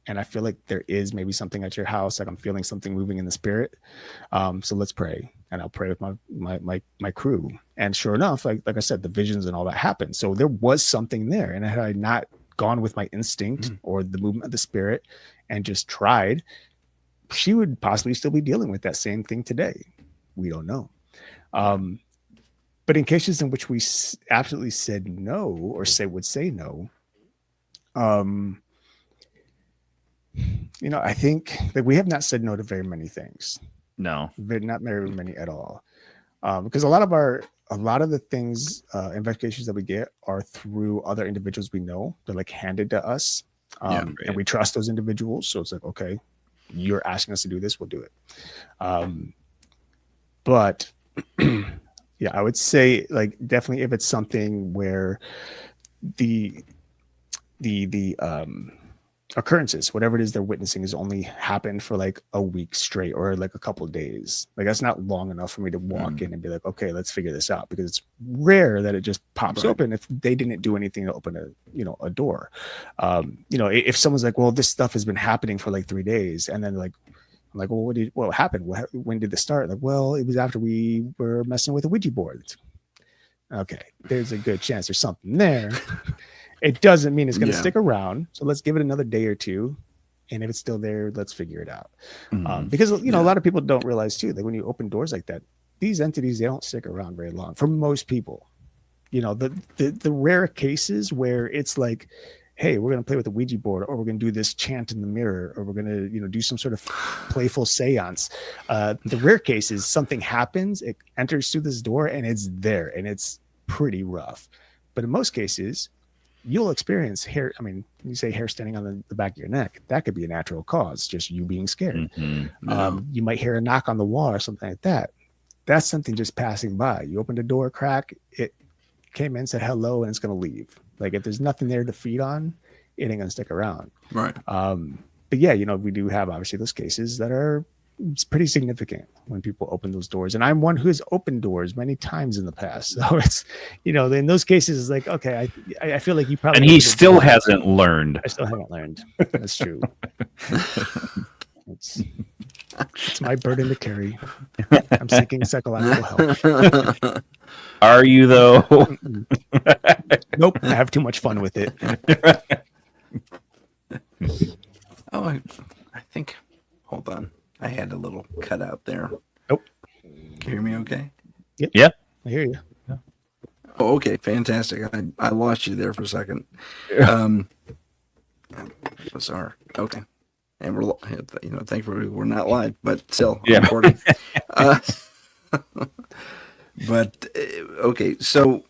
And I feel like there is maybe something at your house. Like I'm feeling something moving in the spirit. So let's pray. And I'll pray with my crew. And sure enough, like I said, the visions and all that happened. So there was something there. And had I not gone with my instinct or the movement of the spirit and just tried, she would possibly still be dealing with that same thing today. We don't know. But in cases in which we absolutely said no, or would say no, you know, I think that we have not said no to very many things. No, not very many at all. Because a lot of the things, investigations that we get are through other individuals we know. They're like handed to us, and we trust those individuals. So it's like, okay, you're asking us to do this, we'll do it. But yeah, I would say, like, definitely if it's something where the occurrences. Whatever it is they're witnessing has only happened for like a week straight or like a couple of days. Like that's not long enough for me to walk in and be like, okay, let's figure this out, because it's rare that it just pops open if they didn't do anything to open a door. If someone's like, well, this stuff has been happening for like 3 days, and then like, I'm like, well, what happened? When did this start? Like, well, it was after we were messing with a Ouija board. Okay, there's a good chance there's something there. It doesn't mean it's going to stick around. So let's give it another day or two. And if it's still there, let's figure it out. Because, a lot of people don't realize too, that when you open doors like that, these entities, they don't stick around very long for most people. The rare cases where it's like, hey, we're going to play with the Ouija board, or we're going to do this chant in the mirror, or we're going to, do some sort of playful seance. The rare cases, something happens, it enters through this door and it's there and it's pretty rough. But in most cases, you'll experience hair. I mean, you say hair standing on the back of your neck. That could be a natural cause, just you being scared. You might hear a knock on the wall or something like that. That's something just passing by. You opened a door crack, it came in, said hello, and it's going to leave. Like if there's nothing there to feed on, it ain't going to stick around. Right. But yeah, we do have obviously those cases that are pretty significant when people open those doors. And I'm one who has opened doors many times in the past. So it's, in those cases, it's like, okay, I feel like you probably. And he still hasn't learned. I still haven't learned. That's true. It's my burden to carry. I'm seeking psychological help. Are you though? Nope. I have too much fun with it. Oh, I think. Hold on. I had a little cutout there. Nope. Can you hear me okay? Yep. Yeah. I hear you. Yeah. Oh, okay. Fantastic. I lost you there for a second. Bizarre. Okay. And we're, thankfully we're not live, but still recording. But, okay. So,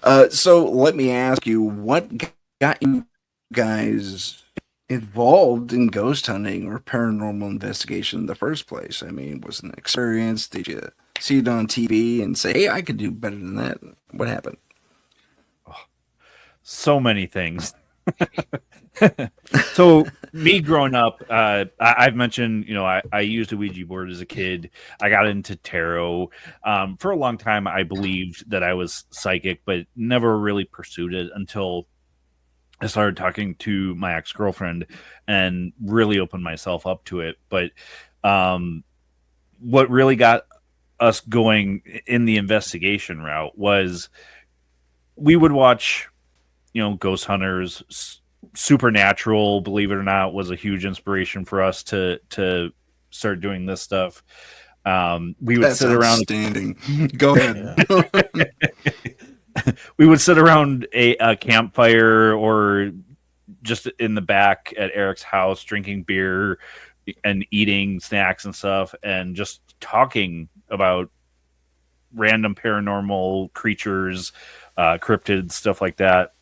let me ask you, what got you guys involved in ghost hunting or paranormal investigation in the first place? I mean, was it an experience? Did you see it on TV and say, hey, I could do better than that? What happened? So many things. So me growing up, I've mentioned, I used a Ouija board as a kid. I got into tarot. For a long time, I believed that I was psychic, but never really pursued it until I started talking to my ex-girlfriend and really opened myself up to it. But what really got us going in the investigation route was we would watch, Ghost Hunters. Supernatural, believe it or not, was a huge inspiration for us to start doing this stuff. We would sit around. Outstanding. Go ahead. We would sit around a campfire or just in the back at Eric's house, drinking beer and eating snacks and stuff, and just talking about random paranormal creatures, cryptids, stuff like that.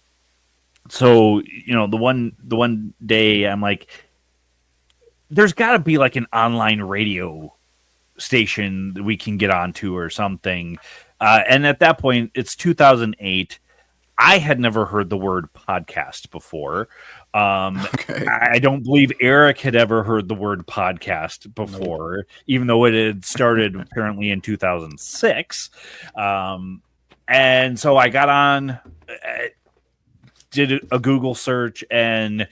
So, the one day I'm like, there's got to be like an online radio station that we can get onto or something. And at that point, it's 2008. I had never heard the word podcast before. Okay. I don't believe Eric had ever heard the word podcast before, even though it had started apparently in 2006. And so I got on, did a Google search, and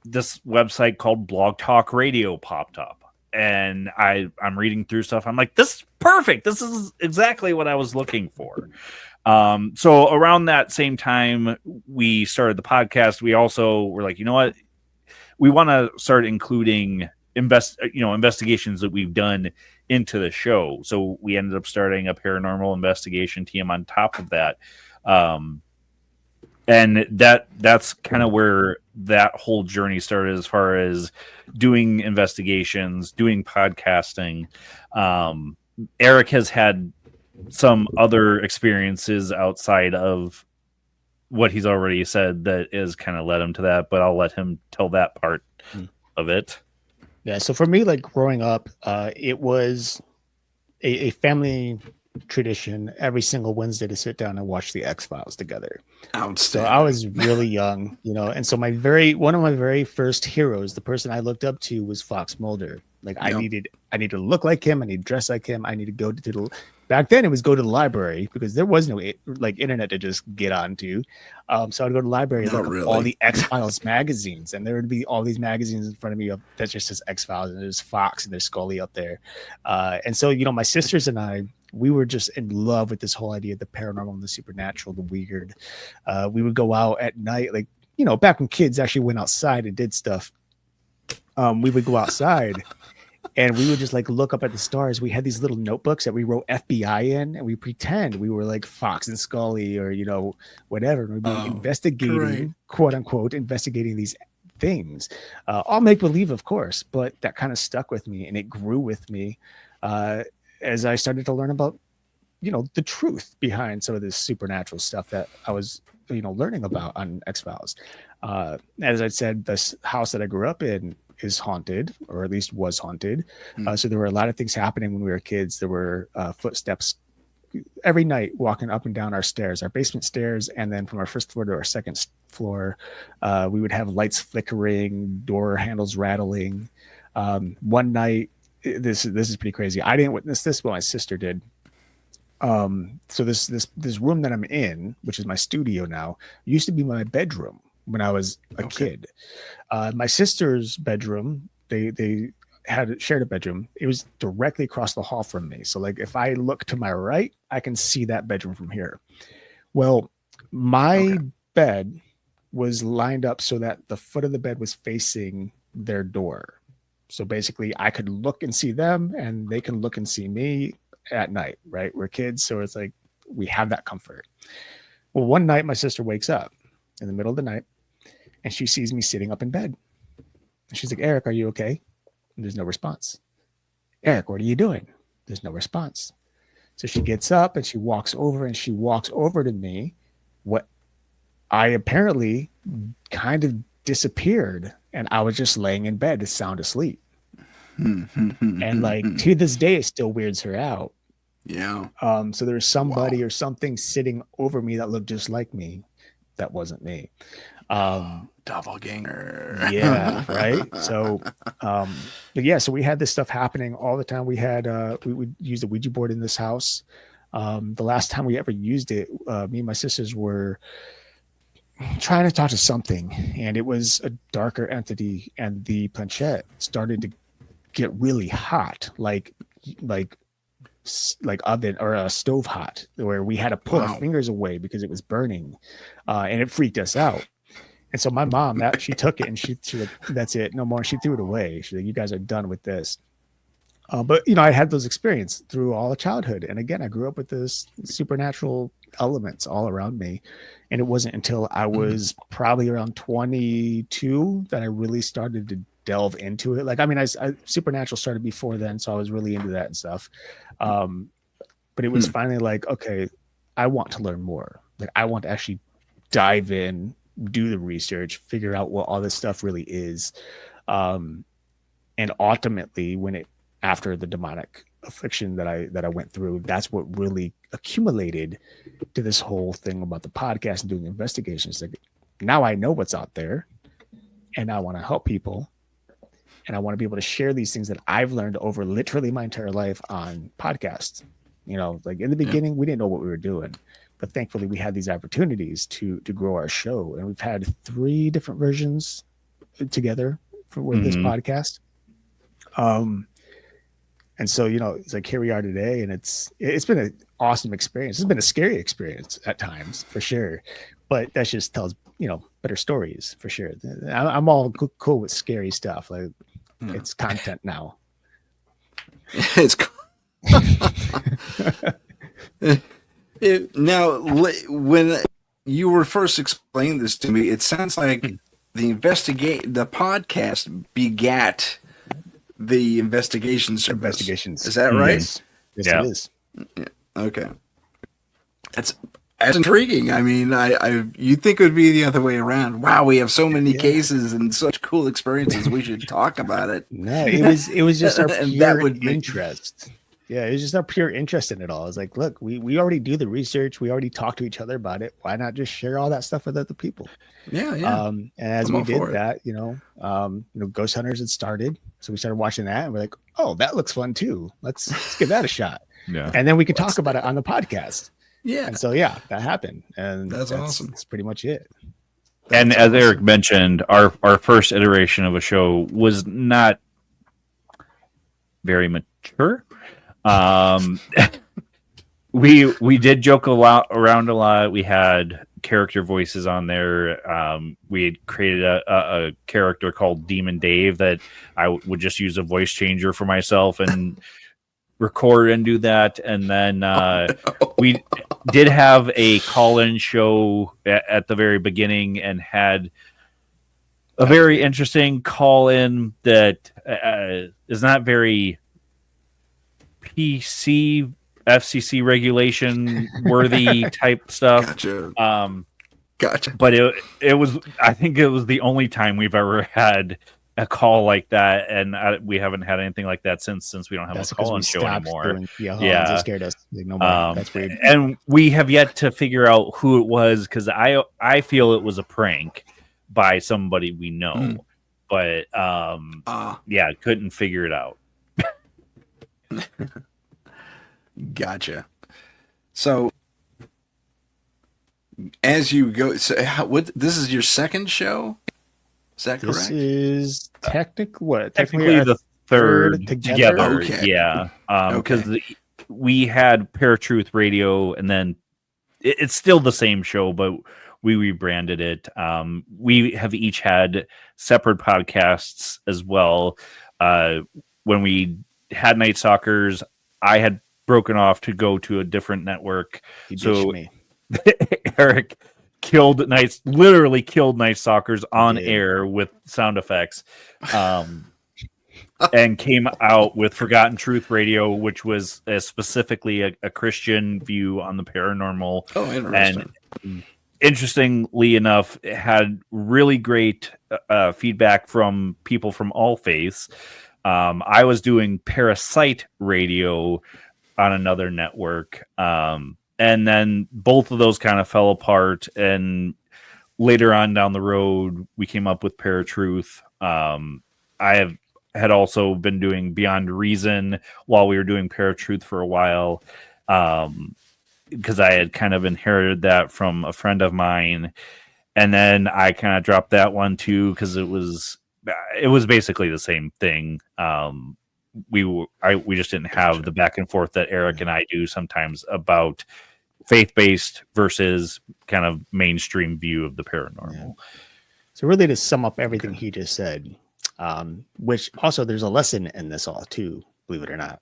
this website called Blog Talk Radio popped up. And I'm reading through stuff. I'm like, this is perfect. This is exactly what I was looking for. So around that same time we started the podcast, we also were like, you know what? We want to start including investigations that we've done into the show. So we ended up starting a paranormal investigation team on top of that. And that's kind of where that whole journey started as far as doing investigations, doing podcasting. Eric has had some other experiences outside of what he's already said that has kind of led him to that, but I'll let him tell that part of it. Yeah. So for me, like growing up, it was a family tradition every single Wednesday to sit down and watch the X-Files together. So Outstanding. I was really young, and so one of my very first heroes, the person I looked up to, was Fox Mulder. Like I needed to look like him, I need to dress like him, I need to go to the back then it was go to the library because there was no like internet to just get onto. So I'd go to the library and look up all the X-Files magazines, and there would be all these magazines in front of me that just says X-Files, and there's Fox and there's Scully up there. And so my sisters and I, we were just in love with this whole idea of the paranormal and the supernatural, the weird. We would go out at night, like, back when kids actually went outside and did stuff. We would go outside and we would just like look up at the stars. We had these little notebooks that we wrote FBI in, and we pretend we were like Fox and Scully or, whatever. And we'd be investigating, quote unquote, investigating these things. All make believe, of course, but that kind of stuck with me and it grew with me as I started to learn about, the truth behind some of this supernatural stuff that I was, learning about on X-Files. As I said, this house that I grew up in is haunted, or at least was haunted. So there were a lot of things happening when we were kids. There were footsteps every night walking up and down our stairs, our basement stairs, and then from our first floor to our second floor, we would have lights flickering, door handles rattling. One night, this is pretty crazy. I didn't witness this, but my sister did. So this room that I'm in, which is my studio now, used to be my bedroom when I was a kid. My sister's bedroom, they had shared a bedroom. It was directly across the hall from me. So like if I look to my right, I can see that bedroom from here. Well, my bed was lined up so that the foot of the bed was facing their door. So basically I could look and see them and they can look and see me at night, right? We're kids. So it's like, we have that comfort. Well, one night my sister wakes up in the middle of the night and she sees me sitting up in bed. And she's like, Eric, are you okay? And there's no response. Eric, what are you doing? There's no response. So she gets up and she walks over to me. What I apparently kind of disappeared and I was just laying in bed, sound asleep. And like to this day, it still weirds her out. Yeah. So there was somebody or something sitting over me that looked just like me. That wasn't me. Doppelganger. Yeah. Right. So, but yeah, so we had this stuff happening all the time. We had, we would use the Ouija board in this house. The last time we ever used it, me and my sisters were trying to talk to something, and it was a darker entity, and the planchette started to get really hot, like oven or a stove hot, where we had to pull our fingers away because it was burning, and it freaked us out. And so my mom, she took it and she like, that's it, no more. She threw it away. She's like, you guys are done with this. But I had those experiences through all of childhood, and again, I grew up with this supernatural elements all around me. And it wasn't until I was probably around 22 that I really started to delve into it. Like, I mean, I supernatural started before then, so I was really into that and stuff. But it was finally like, okay, I want to learn more. Like, I want to actually dive in, do the research, figure out what all this stuff really is. And ultimately, after the demonic affliction that I went through, that's what really accumulated to this whole thing about the podcast and doing investigations. Like, now I know what's out there, and I want to help people, and I want to be able to share these things that I've learned over literally my entire life on podcasts. Like in the beginning, we didn't know what we were doing, but thankfully we had these opportunities to grow our show, and we've had 3 different versions together for this podcast. And so, it's like, here we are today, and it's been an awesome experience. It's been a scary experience at times, for sure, but that just tells, better stories, for sure. I'm all cool with scary stuff. Like, it's content now. It's now, when you were first explaining this to me, it sounds like the podcast begat the investigations. Is that right? Yes, it is. Yeah. Okay. That's intriguing. I mean, you think it would be the other way around. Wow, we have so many cases and such cool experiences. We should talk about it. No, it was just our pure interest. Yeah, it was just our pure interest in it all. It's like, look, we already do the research. We already talk to each other about it. Why not just share all that stuff with other people? Yeah, yeah. And as I'm we all for did it. that, Ghost Hunters had started. So we started watching that and we're like, oh, that looks fun too. Let's give that a shot. Yeah. And then we can talk about it on the podcast. Yeah, And so, yeah, that happened. And That's awesome. That's pretty much it. And That's as awesome. Eric mentioned, our first iteration of a show was not very mature. We did joke around a lot. We had character voices on there. We had created a character called Demon Dave that I would just use a voice changer for myself and record and do that. And then we did have a call-in show at the very beginning and had a very interesting call-in that is not very PC FCC regulation worthy type stuff. Gotcha. But it was, I think it was the only time we've ever had a call like that, and we haven't had anything like that since we don't have a call-in show anymore. Yeah, it scared us. Like, no more. That's weird. And we have yet to figure out who it was, because I feel it was a prank by somebody we know, but yeah, couldn't figure it out. Gotcha. So as you go, this is your second show? Is that correct? This is technically the third together. Okay. Yeah. Because we had ParaTruth Radio, and then it's still the same show, but we rebranded it. We have each had separate podcasts as well. When we had Night Stalkers, I had broken off to go to a different network. So Eric literally killed Night Stalkers on air with sound effects, and came out with Forgotten Truth Radio, which was specifically a Christian view on the paranormal. Oh, interesting. And interestingly enough, it had really great feedback from people from all faiths. I was doing Parasite Radio on another network. And then both of those kind of fell apart. And later on down the road, we came up with ParaTruth. I had also been doing Beyond Reason while we were doing ParaTruth for a while, because I had kind of inherited that from a friend of mine. And then I kind of dropped that one too, because it was basically the same thing. We just didn't have the back and forth that Eric and I do sometimes about faith-based versus kind of mainstream view of the paranormal. Yeah. So really, to sum up everything he just said, which also there's a lesson in this all too, believe it or not.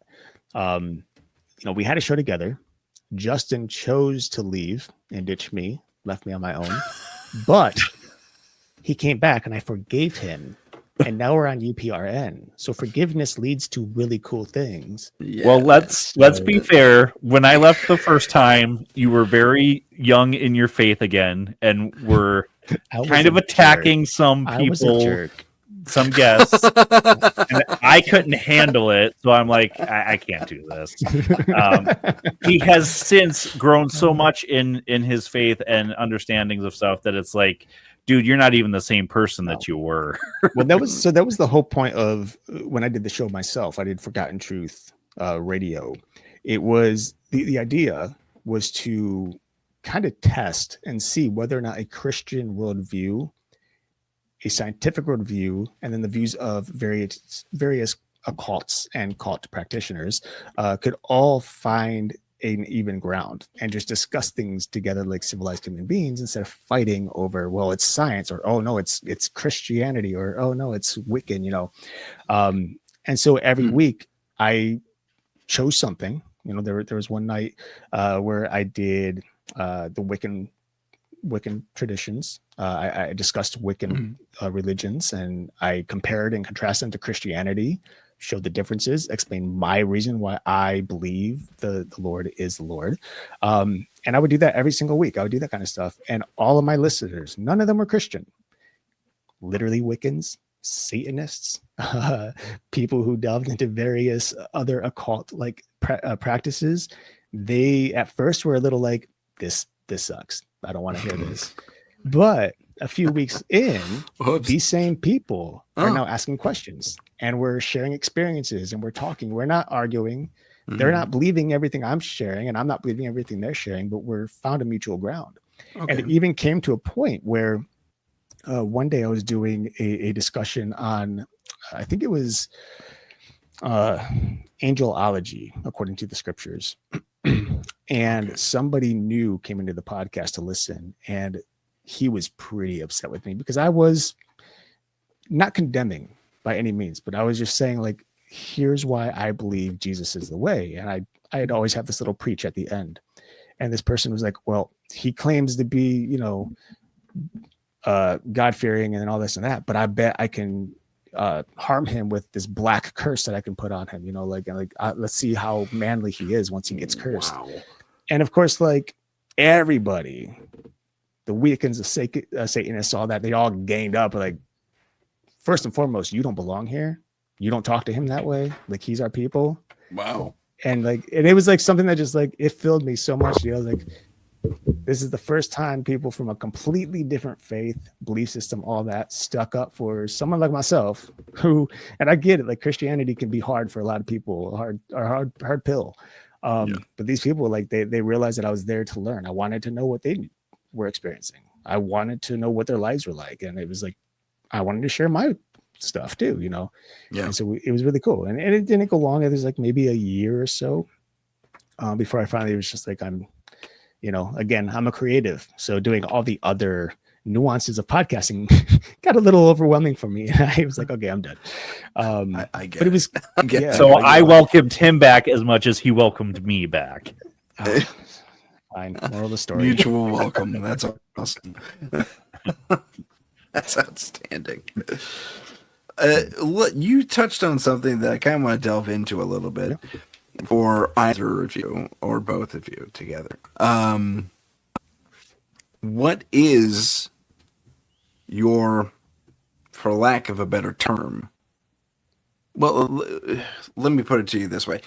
We had a show together. Justin chose to leave and ditch me, left me on my own, but he came back and I forgave him. And now we're on UPRN. So forgiveness leads to really cool things. Yeah. Well, let's be fair. When I left the first time, you were very young in your faith again, and were kind of attacking some people, some guests. And I couldn't handle it, so I'm like, I can't do this. He has since grown so much in his faith and understandings of stuff that it's like, dude, you're not even the same person that you were. Well, that was the whole point of when I did the show myself. I did Forgotten Truth Radio. It was the idea was to kind of test and see whether or not a Christian worldview, a scientific worldview, and then the views of various occults and cult practitioners could all find an even ground and just discuss things together like civilized human beings, instead of fighting over, well, it's science, or oh no, it's Christianity, or oh no, it's Wiccan, and so every week I chose something. There was one night where I did the Wiccan traditions. I discussed Wiccan religions, and I compared and contrasted them to Christianity, showed the differences, explained my reason why I believe the Lord is the Lord. And I would do that every single week. I would do that kind of stuff. And all of my listeners, none of them were Christian, literally Wiccans, Satanists, people who delved into various other occult like practices, they at first were a little like, this sucks. I don't want to hear this. But a few weeks in, these same people are now asking questions, and we're sharing experiences, and we're talking. We're not arguing. They're not believing everything I'm sharing, and I'm not believing everything they're sharing, but we're found a mutual ground. And it even came to a point where one day I was doing a discussion on, I think it was angelology, according to the scriptures. And somebody new came into the podcast to listen, and he was pretty upset with me because I was not condemning by any means, but I was just saying, like, here's why I believe Jesus is the way. And I'd always have this little preach at the end. And this person was like, well, he claims to be, you know, God-fearing and all this and that, but I bet I can harm him with this black curse that I can put on him, you know, let's see how manly he is once he gets cursed. Wow. And of course, like, everybody, the weekends of Satanists, all that, they all ganged up. Like, first and foremost, you don't belong here. You don't talk to him that way. Like, he's our people. Wow. And it was like something that just like, it filled me so much. You know, like, this is the first time people from a completely different faith, belief system, all that, stuck up for someone like myself who, and I get it, like, Christianity can be hard for a lot of people, hard pill. But these people, like, they realized that I was there to learn. I wanted to know what they were experiencing. I wanted to know what their lives were like. And it was like, I wanted to share my stuff too, you know? Yeah. And so it was really cool. And it didn't go long. It was like maybe a year or so before I finally was just like, you know, again, I'm a creative. So doing all the other nuances of podcasting got a little overwhelming for me. And I was like, okay, I'm done. I get but it was, yeah. So I welcomed him back as much as he welcomed me back. Fine. Moral of the story. Mutual welcome. That's awesome. That's outstanding. You touched on something that I kind of want to delve into a little bit for either of you or both of you together. What is your, for lack of a better term, well, let me put it to you this way.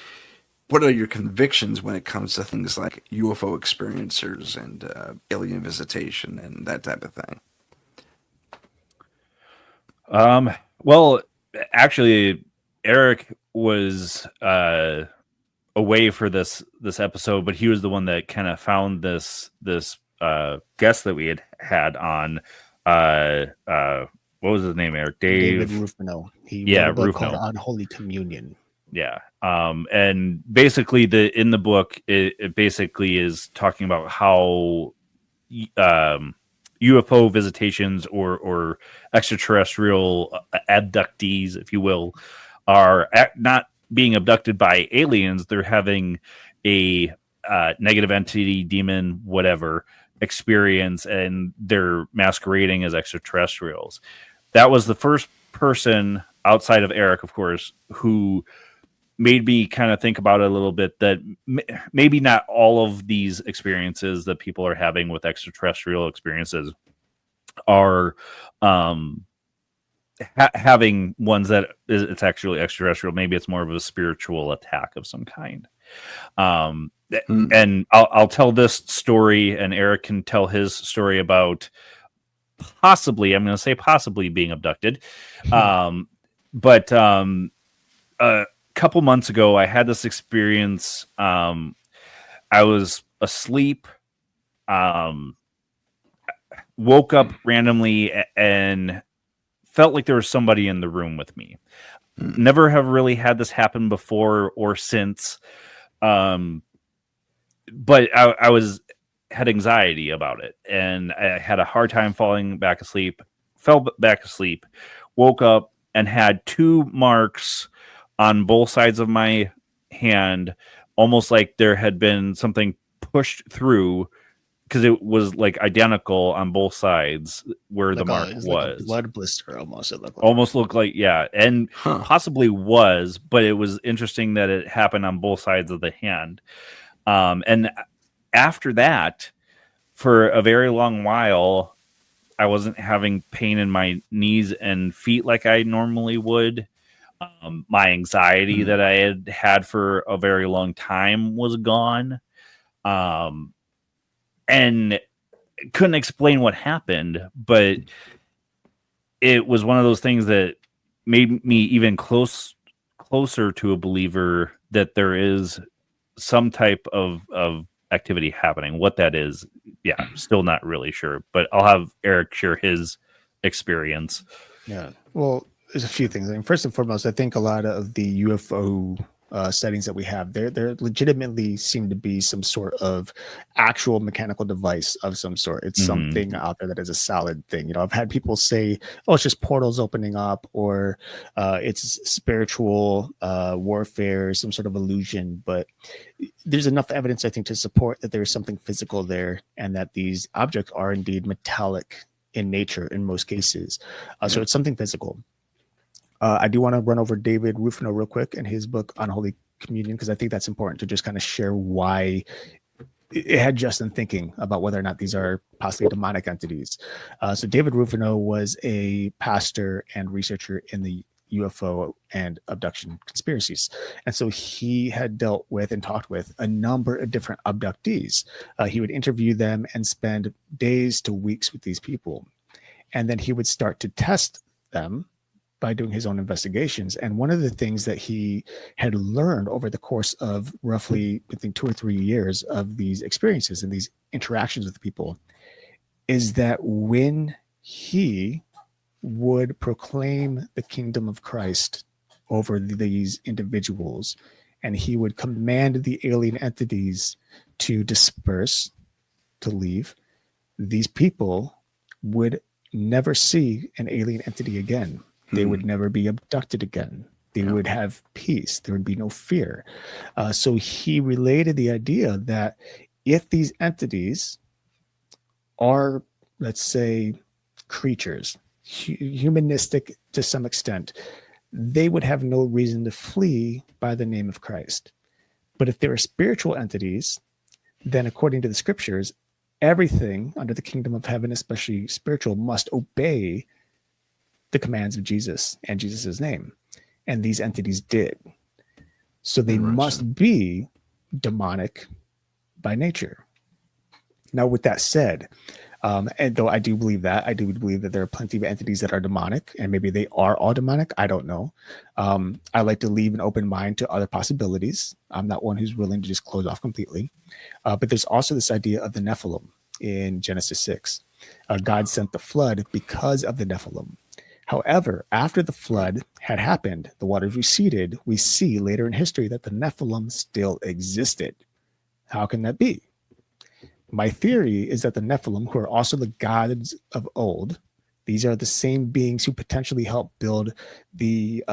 What are your convictions when it comes to things like UFO experiencers and alien visitation and that type of thing? Well, actually, Eric was away for this episode, but he was the one that kind of found this guest that we had on. What was his name, Eric? David Rufino. He wrote a book called Unholy Communion. Yeah. And basically in the book, it basically is talking about how UFO visitations or extraterrestrial abductees, if you will, are not being abducted by aliens. They're having a negative entity, demon, whatever experience, and they're masquerading as extraterrestrials. That was the first person outside of Eric, of course, who made me kind of think about it a little bit, that maybe not all of these experiences that people are having with extraterrestrial experiences are having ones that it's actually extraterrestrial. Maybe it's more of a spiritual attack of some kind. And I'll tell this story, and Eric can tell his story about possibly, I'm going to say possibly being abducted. But a couple months ago, I had this experience. I was asleep, woke up randomly, and felt like there was somebody in the room with me. Never have really had this happen before or since. But I had anxiety about it, and I had a hard time falling back asleep. Fell back asleep, woke up, and had 2 marks on both sides of my hand, almost like there had been something pushed through, because it was like identical on both sides where the mark was. Like a blood blister almost. Almost looked like, yeah, and possibly was, but it was interesting that it happened on both sides of the hand. And after that, for a very long while, I wasn't having pain in my knees and feet like I normally would. My anxiety that I had had for a very long time was gone. And couldn't explain what happened, but it was one of those things that made me even closer to a believer that there is some type of activity happening. What that is, yeah, still not really sure, but I'll have Eric share his experience. Yeah. Well, there's a few things. I mean, first and foremost, I think a lot of the UFO settings that we have, there legitimately seem to be some sort of actual mechanical device of some sort. It's something out there that is a solid thing. You know, I've had people say, "Oh, it's just portals opening up," or "It's spiritual warfare, some sort of illusion." But there's enough evidence, I think, to support that there is something physical there, and that these objects are indeed metallic in nature in most cases. So it's something physical. I do want to run over David Rufino real quick and his book on Holy Communion, because I think that's important to just kind of share why it had Justin thinking about whether or not these are possibly demonic entities. So David Rufino was a pastor and researcher in the UFO and abduction conspiracies. And so he had dealt with and talked with a number of different abductees. He would interview them and spend days to weeks with these people. And then he would start to test them by doing his own investigations. And one of the things that he had learned over the course of roughly, I think, 2 or 3 years of these experiences and these interactions with people is that when he would proclaim the kingdom of Christ over these individuals, and he would command the alien entities to disperse, to leave, these people would never see an alien entity again. They would never be abducted again. They would have peace. There would be no fear. So he related the idea that if these entities are, let's say, creatures, humanistic to some extent, they would have no reason to flee by the name of Christ. But if there are spiritual entities, then according to the scriptures, everything under the kingdom of heaven, especially spiritual, must obey the commands of Jesus and Jesus's name. And these entities did. So they must be demonic by nature. Now, with that said, and though I do believe that there are plenty of entities that are demonic, and maybe they are all demonic, I don't know. I like to leave an open mind to other possibilities. I'm not one who's willing to just close off completely. But there's also this idea of the Nephilim in Genesis 6. God sent the flood because of the Nephilim. However, after the flood had happened, the waters receded, we see later in history that the Nephilim still existed. How can that be? My theory is that the Nephilim, who are also the gods of old, these are the same beings who potentially helped build the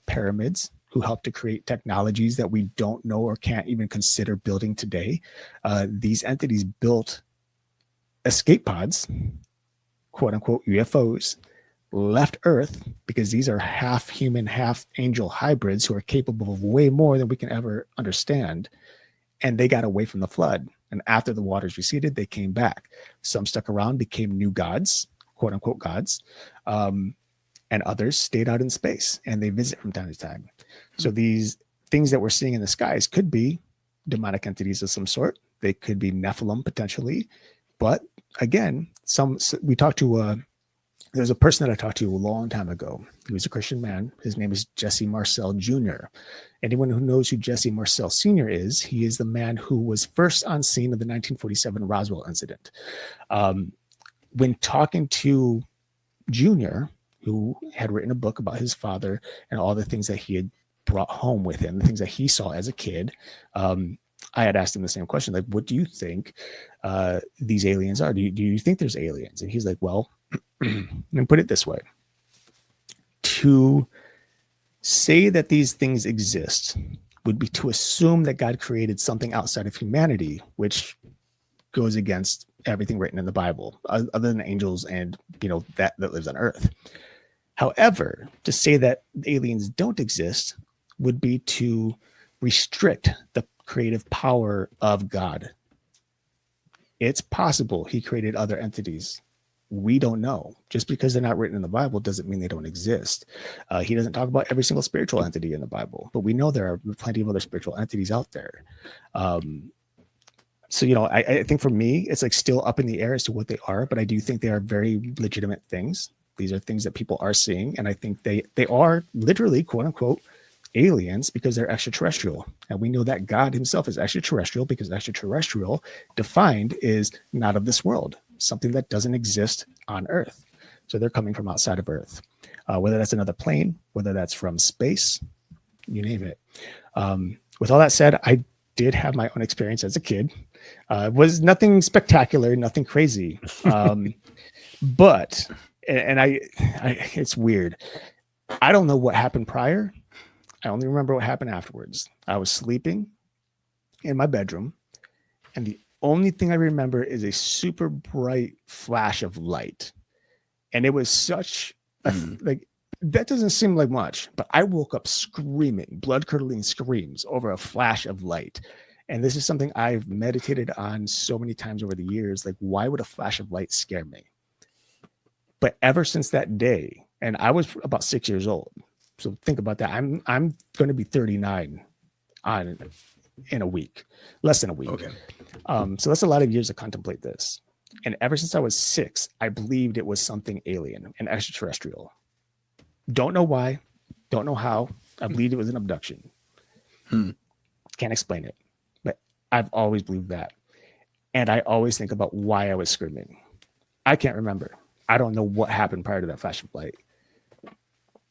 pyramids, who helped to create technologies that we don't know or can't even consider building today. These entities built escape pods, quote unquote UFOs, left Earth, because these are half human, half angel hybrids who are capable of way more than we can ever understand. And they got away from the flood. And after the waters receded, they came back. Some stuck around, became new gods, quote unquote gods. And others stayed out in space, and they visit from time to time. So these things that we're seeing in the skies could be demonic entities of some sort. They could be Nephilim potentially. But again, we talked to there's a person that I talked to a long time ago. He was a Christian man. His name is Jesse Marcel Jr. Anyone who knows who Jesse Marcel Sr. is, he is the man who was first on scene of the 1947 Roswell incident. When talking to Jr., who had written a book about his father and all the things that he had brought home with him, the things that he saw as a kid, I had asked him the same question, like, what do you think these aliens are? Do you think there's aliens? And he's like, well, let me put it this way. To say that these things exist would be to assume that God created something outside of humanity, which goes against everything written in the Bible, other than angels and, that lives on earth. However, to say that aliens don't exist would be to restrict the creative power of God. It's possible he created other entities we don't know. Just because they're not written in the Bible doesn't mean they don't exist. He doesn't talk about every single spiritual entity in the Bible, but we know there are plenty of other spiritual entities out there. So, I think for me, it's like still up in the air as to what they are, but I do think they are very legitimate things. These are things that people are seeing. And I think they are literally, quote unquote, aliens because they're extraterrestrial. And we know that God himself is extraterrestrial because extraterrestrial defined is not of this world, something that doesn't exist on Earth. So they're coming from outside of Earth, whether that's another plane, whether that's from space, you name it. With all that said, I did have my own experience as a kid. It was nothing spectacular, nothing crazy. But I it's weird. I don't know what happened prior. I only remember what happened afterwards. I was sleeping in my bedroom, and the only thing I remember is a super bright flash of light. And it was such like, that doesn't seem like much, but I woke up screaming, blood-curdling screams over a flash of light. And this is something I've meditated on so many times over the years. Like, why would a flash of light scare me? But ever since that day, and I was about 6 years old. So think about that. I'm going to be 39 in a week, less than a week. Okay. So that's a lot of years to contemplate this. And ever since I was 6, I believed it was something alien and extraterrestrial. Don't know why. Don't know how. I believed it was an abduction. Can't explain it. But I've always believed that. And I always think about why I was screaming. I can't remember. I don't know what happened prior to that flash of light.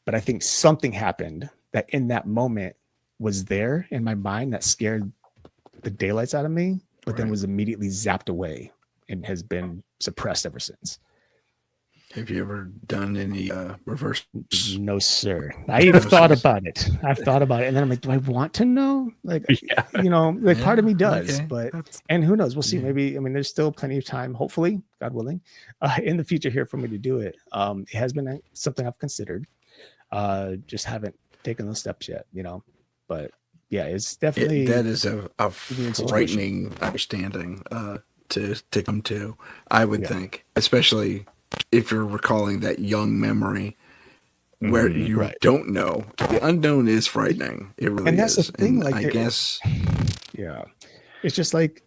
But I think something happened that in that moment was there in my mind that scared the daylights out of me, but then was immediately zapped away and has been suppressed ever since. Have you ever done any reverse? No, sir. I've thought about it. I've thought about it. And then I'm like, do I want to know? Like, part of me does, but, and who knows? We'll see. Maybe, there's still plenty of time, hopefully, God willing, in the future here for me to do it. It has been something I've considered. Just haven't taken those steps yet, but yeah, it's definitely that is a frightening understanding to come to, I would think, especially if you're recalling that young memory where you don't know. The unknown is frightening. It really is. And that's the thing, and like, I guess, yeah, it's just like,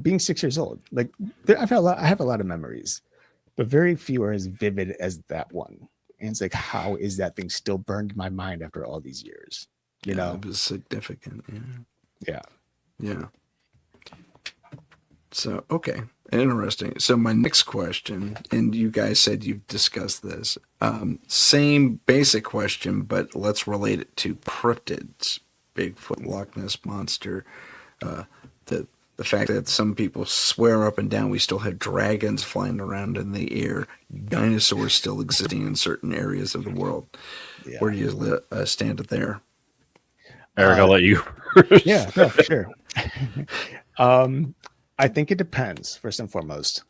being 6 years old, like I have a lot of memories, but very few are as vivid as that one. And it's like, how is that thing still burned in my mind after all these years? It was significant. Yeah. So, okay. Interesting. So my next question, and you guys said you've discussed this, same basic question, but let's relate it to cryptids, Bigfoot, Loch Ness Monster, the fact that some people swear up and down we still have dragons flying around in the air, dinosaurs still existing in certain areas of the world. Yeah. Where do you stand there? Eric, I'll let you. Yeah, no, for sure. I think it depends, first and foremost.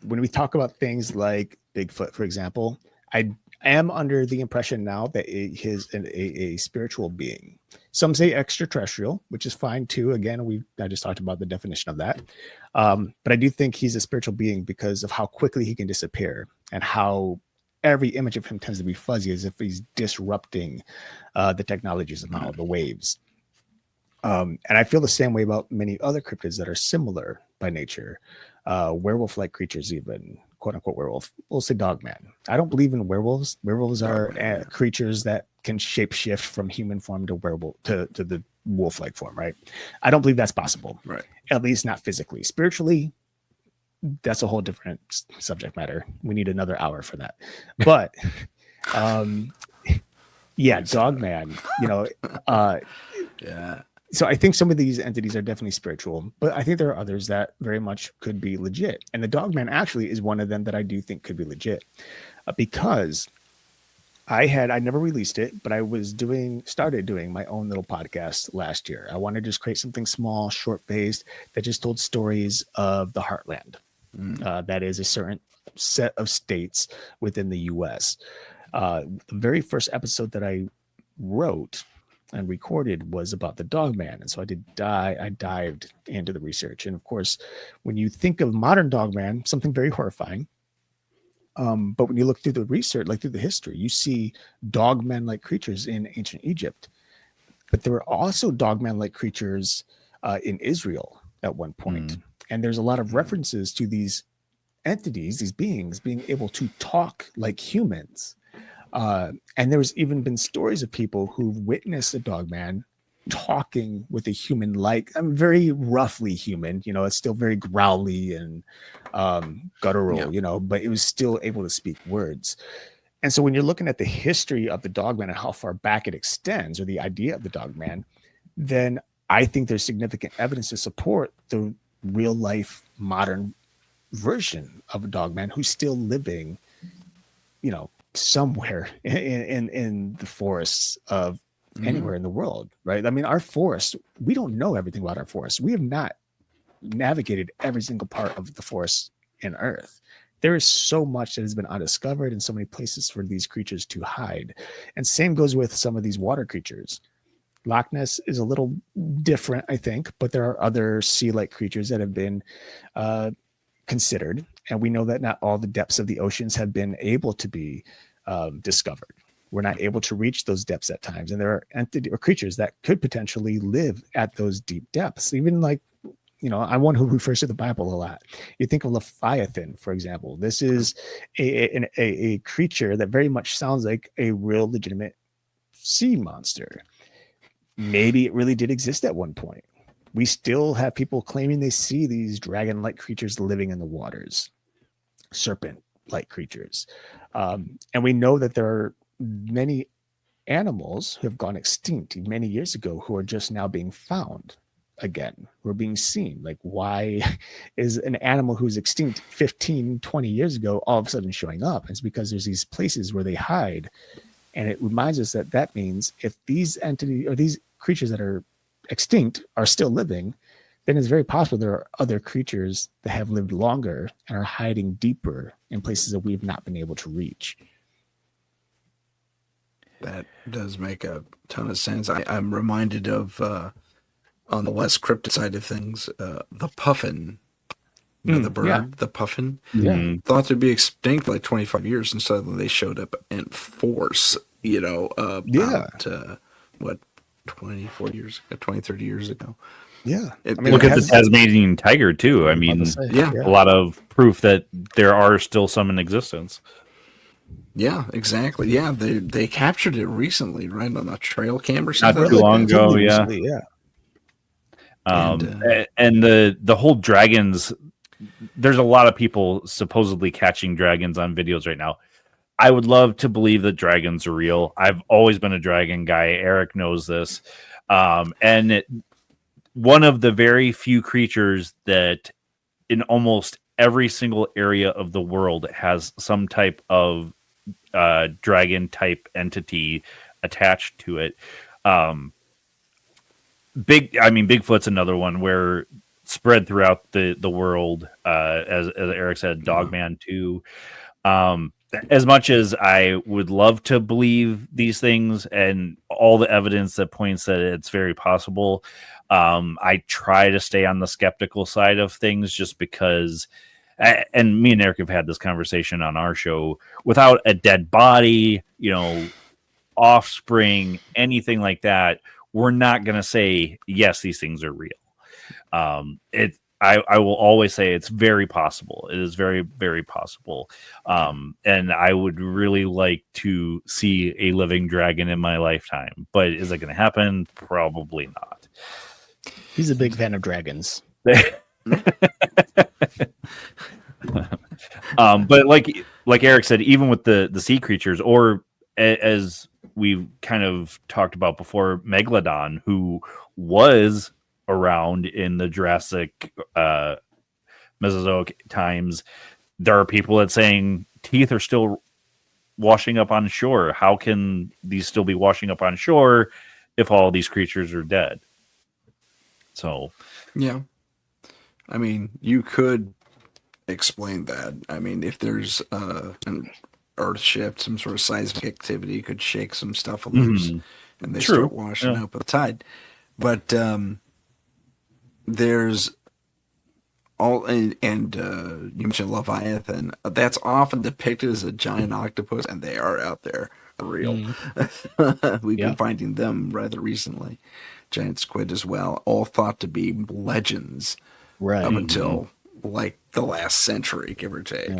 When we talk about things like Bigfoot, for example, I am under the impression now that he is a spiritual being. Some say extraterrestrial, which is fine too. Again, I just talked about the definition of that. But I do think he's a spiritual being because of how quickly he can disappear and how every image of him tends to be fuzzy, as if he's disrupting the technologies somehow, the waves. And I feel the same way about many other cryptids that are similar by nature, werewolf-like creatures, even quote unquote werewolf. We'll say dogman. I don't believe in werewolves. Werewolves are creatures that can shapeshift from human form to werewolf to the wolf-like form, right? I don't believe that's possible, right? At least not physically. Spiritually, that's a whole different subject matter. We need another hour for that. But yeah, dogman. Yeah. So I think some of these entities are definitely spiritual, but I think there are others that very much could be legit. And the dogman actually is one of them that I do think could be legit, because I never released it, but I started doing my own little podcast last year. I wanted to just create something small, short-based, that just told stories of the heartland. That is a certain set of states within the U.S. The very first episode that I wrote and recorded was about the dogman, and so I dived into the research. And of course, when you think of modern dogman, something very horrifying. But when you look through the research, like through the history, you see dogman-like creatures in ancient Egypt. But there were also dogman-like creatures in Israel at one point. And there's a lot of references to these entities, these beings being able to talk like humans. And there's even been stories of people who've witnessed a dogman talking with a human, like I'm very roughly human, it's still very growly and guttural, but it was still able to speak words. And so when you're looking at the history of the dogman and how far back it extends, or the idea of the dogman, then I think there's significant evidence to support the real life modern version of a dogman who's still living, somewhere in the forests of anywhere in the world, right? I mean, our forest, we don't know everything about our forest. We have not navigated every single part of the forest in Earth. There is so much that has been undiscovered and so many places for these creatures to hide. And same goes with some of these water creatures. Loch Ness is a little different, I think, but there are other sea-like creatures that have been considered. And we know that not all the depths of the oceans have been able to be discovered. We're not able to reach those depths at times. And there are entities or creatures that could potentially live at those deep depths. Even like, I'm one who refers to the Bible a lot. You think of Leviathan, for example. This is a creature that very much sounds like a real legitimate sea monster. Maybe it really did exist at one point. We still have people claiming they see these dragon-like creatures living in the waters, serpent-like creatures. And we know that there are many animals who have gone extinct many years ago who are just now being found again, who are being seen. Like, why is an animal who's extinct 15, 20 years ago all of a sudden showing up? It's because there's these places where they hide. And it reminds us that means if these entities or these creatures that are extinct are still living, then it's very possible there are other creatures that have lived longer and are hiding deeper in places that we've not been able to reach. That does make a ton of sense. I'm reminded of, on the less cryptid side of things, the puffin. The bird, the puffin. Yeah. Thought to be extinct for like 25 years, and suddenly they showed up in force, about, 20, 30 years ago. Yeah. Look at the Tasmanian tiger, too. I mean, a lot of proof that there are still some in existence. Yeah, exactly. Yeah, they captured it recently, right, on a trail cam or something. Not too long ago, yeah. And the whole dragons, there's a lot of people supposedly catching dragons on videos right now. I would love to believe that dragons are real. I've always been a dragon guy. Eric knows this. One of the very few creatures that in almost every single area of the world has some type of dragon type entity attached to it. Bigfoot's another one where spread throughout the world, as Eric said, Dogman too. As much as I would love to believe these things and all the evidence that points that it's very possible, I try to stay on the skeptical side of things just because, and me and Eric have had this conversation on our show, without a dead body, offspring, anything like that, we're not going to say, yes, these things are real. I will always say it's very possible. It is very, very possible. And I would really like to see a living dragon in my lifetime. But is it going to happen? Probably not. He's a big fan of dragons. But like Eric said, even with the sea creatures, or as we've kind of talked about before, Megalodon, who was around in the Jurassic Mesozoic times, there are people that saying teeth are still washing up on shore. How can these still be washing up on shore if all these creatures are dead? So, yeah, I mean, you could explain that. I mean, if there's an earth shift, some sort of seismic activity could shake some stuff loose, and they start washing up with the tide. But there's all and you mentioned Leviathan. That's often depicted as a giant octopus, and they are out there for real. We've been finding them rather recently. Giant squid as well, all thought to be legends up until like the last century, give or take.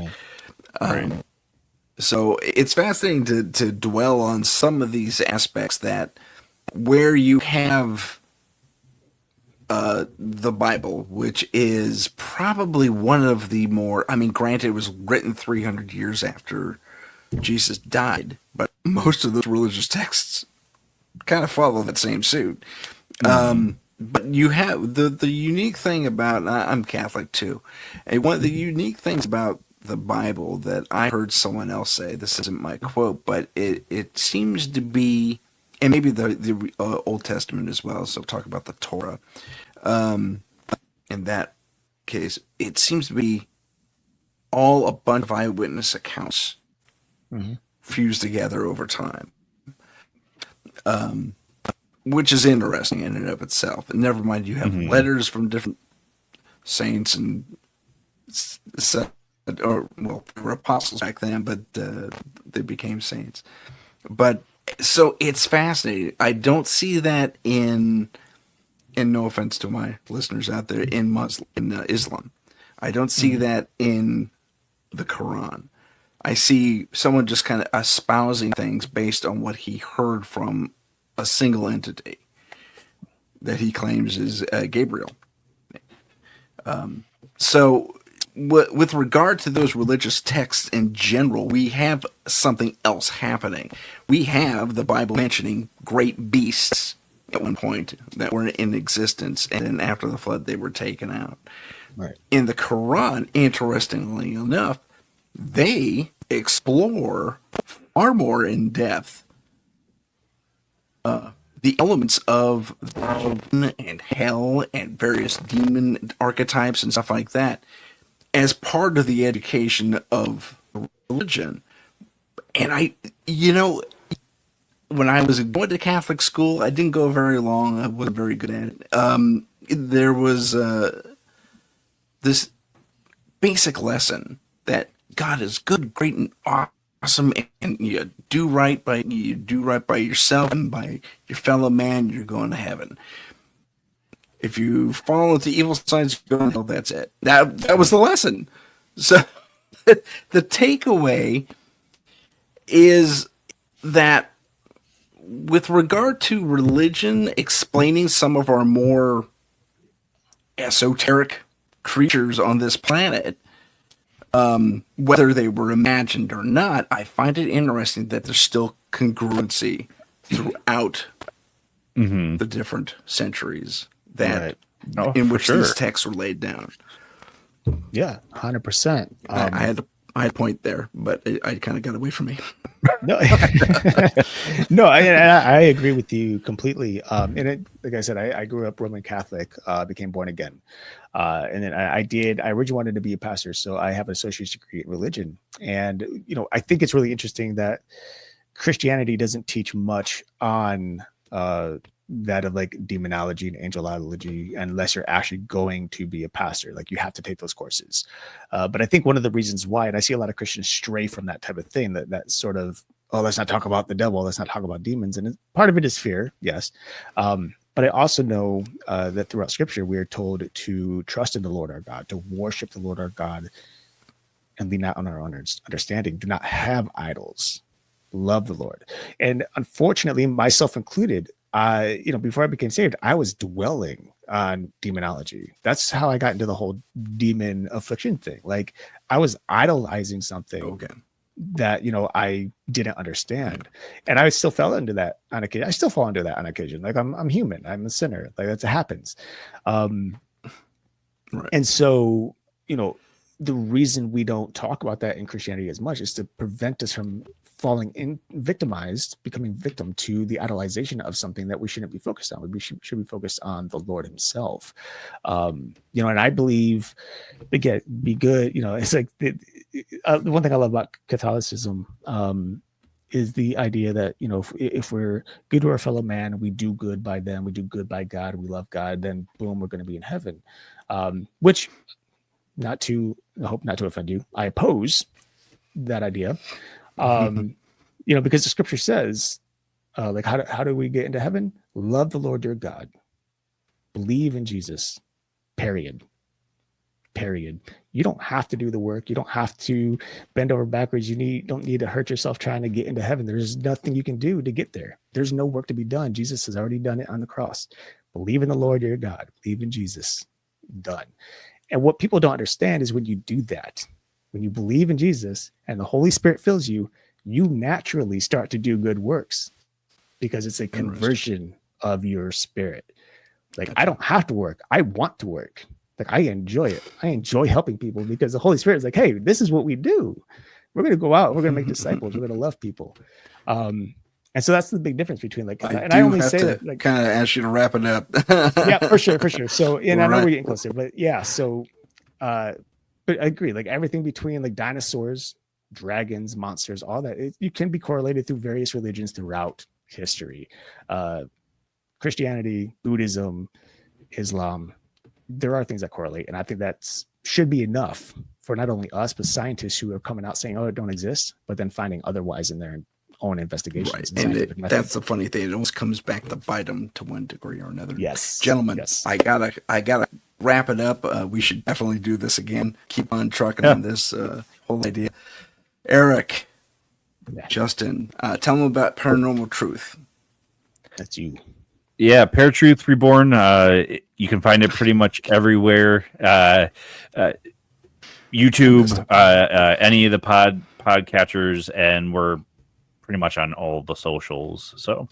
So it's fascinating to dwell on some of these aspects that where you have the Bible, which is probably one of the more, I mean, granted, it was written 300 years after Jesus died, but most of those religious texts kind of follow that same suit. But you have the unique thing about, I'm Catholic too, and one of the unique things about the Bible that I heard someone else say, this isn't my quote, but it seems to be, and maybe the Old Testament as well, so talk about the Torah. In that case, it seems to be all a bunch of eyewitness accounts fused together over time. Which is interesting in and of itself. And never mind, you have letters from different saints and or well, they were apostles back then, but they became saints. But so it's fascinating. I don't see that in no offense to my listeners out there, in Islam. I don't see that in the Quran. I see someone just kind of espousing things based on what he heard from a single entity that he claims is Gabriel. So with regard to those religious texts in general, we have something else happening. We have the Bible mentioning great beasts at one point that were in existence, and then after the flood they were taken out. Right. In the Quran, interestingly enough, they explore far more in depth the elements of heaven and hell and various demon archetypes and stuff like that as part of the education of religion. And when I was going to Catholic school, I didn't go very long. I wasn't very good at it. There was this basic lesson that God is good, great, and awesome, and you do right by yourself and by your fellow man, you're going to heaven. If you fall into evil sides, you're going to hell. That's it. That was the lesson. So the takeaway is that with regard to religion explaining some of our more esoteric creatures on this planet, whether they were imagined or not, I find it interesting that there's still congruency throughout the different centuries that in which these texts were laid down. Yeah, 100%. I had a point there, but I kind of got away from me. No, no, I agree with you completely. And like I said, I grew up Roman Catholic, became born again. And then I originally wanted to be a pastor, so I have an associate's degree in religion. And, I think it's really interesting that Christianity doesn't teach much on that of like demonology and angelology unless you're actually going to be a pastor. Like you have to take those courses. But I think one of the reasons why, and I see a lot of Christians stray from that type of thing, that sort of, oh, let's not talk about the devil, let's not talk about demons. And part of it is fear, yes. But I also know that throughout scripture, we are told to trust in the Lord our God, to worship the Lord our God and lean not on our own understanding. Do not have idols. Love the Lord. And unfortunately, myself included, before I became saved, I was dwelling on demonology. That's how I got into the whole demon affliction thing. Like I was idolizing something that, I didn't understand. And I still fell into that on occasion. I still fall into that on occasion. Like I'm human. I'm a sinner. Like that happens. And so, the reason we don't talk about that in Christianity as much is to prevent us from becoming victim to the idolization of something that we shouldn't be focused on. We should be focused on the Lord himself. And I believe, again, be good. It's like the one thing I love about Catholicism is the idea that, if we're good to our fellow man, we do good by them, we do good by God, we love God, then boom, we're going to be in heaven. Which I hope not to offend you. I oppose that idea. Because the scripture says, like, how do we get into heaven? Love the Lord your God. Believe in Jesus. Period. You don't have to do the work. You don't have to bend over backwards. Don't need to hurt yourself trying to get into heaven. There's nothing you can do to get there. There's no work to be done. Jesus has already done it on the cross. Believe in the Lord your God. Believe in Jesus. Done. And what people don't understand is when you do that, when you believe in Jesus and the Holy Spirit fills you, you naturally start to do good works because it's a conversion of your spirit. Like, I don't have to work. I want to work. Like, I enjoy it. I enjoy helping people because the Holy Spirit is like, hey, this is what we do. We're going to go out. We're going to make disciples. We're going to love people. And so that's the big differse between, like, I only say that, like, kind of ask you to wrap it up. Yeah, for sure. So, and I know we're getting closer, but yeah. So, but I agree. Like, everything between, like, dinosaurs, dragons, monsters, all that, you can be correlated through various religions throughout history. Christianity, Buddhism, Islam. There are things that correlate, and I think that should be enough for not only us, but scientists who are coming out saying, "Oh, it don't exist," but then finding otherwise in their own investigations. Right, and that's the funny thing; it always comes back to bite them to one degree or another. Yes, gentlemen, yes. I gotta wrap it up. We should definitely do this again. Keep on trucking on this whole idea. Eric, Justin, tell them about Paranormal Truth. That's you. Yeah, ParaTruth Reborn. You can find it pretty much everywhere. YouTube, any of the podcatchers, and we're pretty much on all the socials. So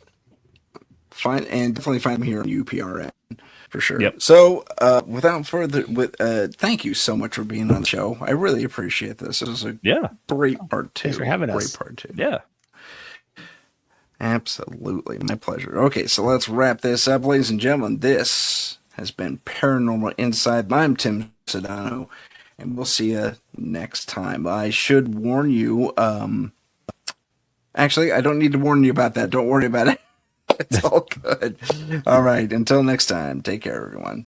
definitely find them here on UPRN for sure. Yep. So without further, thank you so much for being on the show. I really appreciate this. This was a great part two. Thanks for having us. Great part two. Yeah. Absolutely. My pleasure. Okay, so let's wrap this up, ladies and gentlemen. This has been Paranormal Insight. I'm Tim Sudano, and we'll see you next time. I should warn you, actually, I don't need to warn you about that. Don't worry about it. It's all good. All right, until next time, take care, everyone.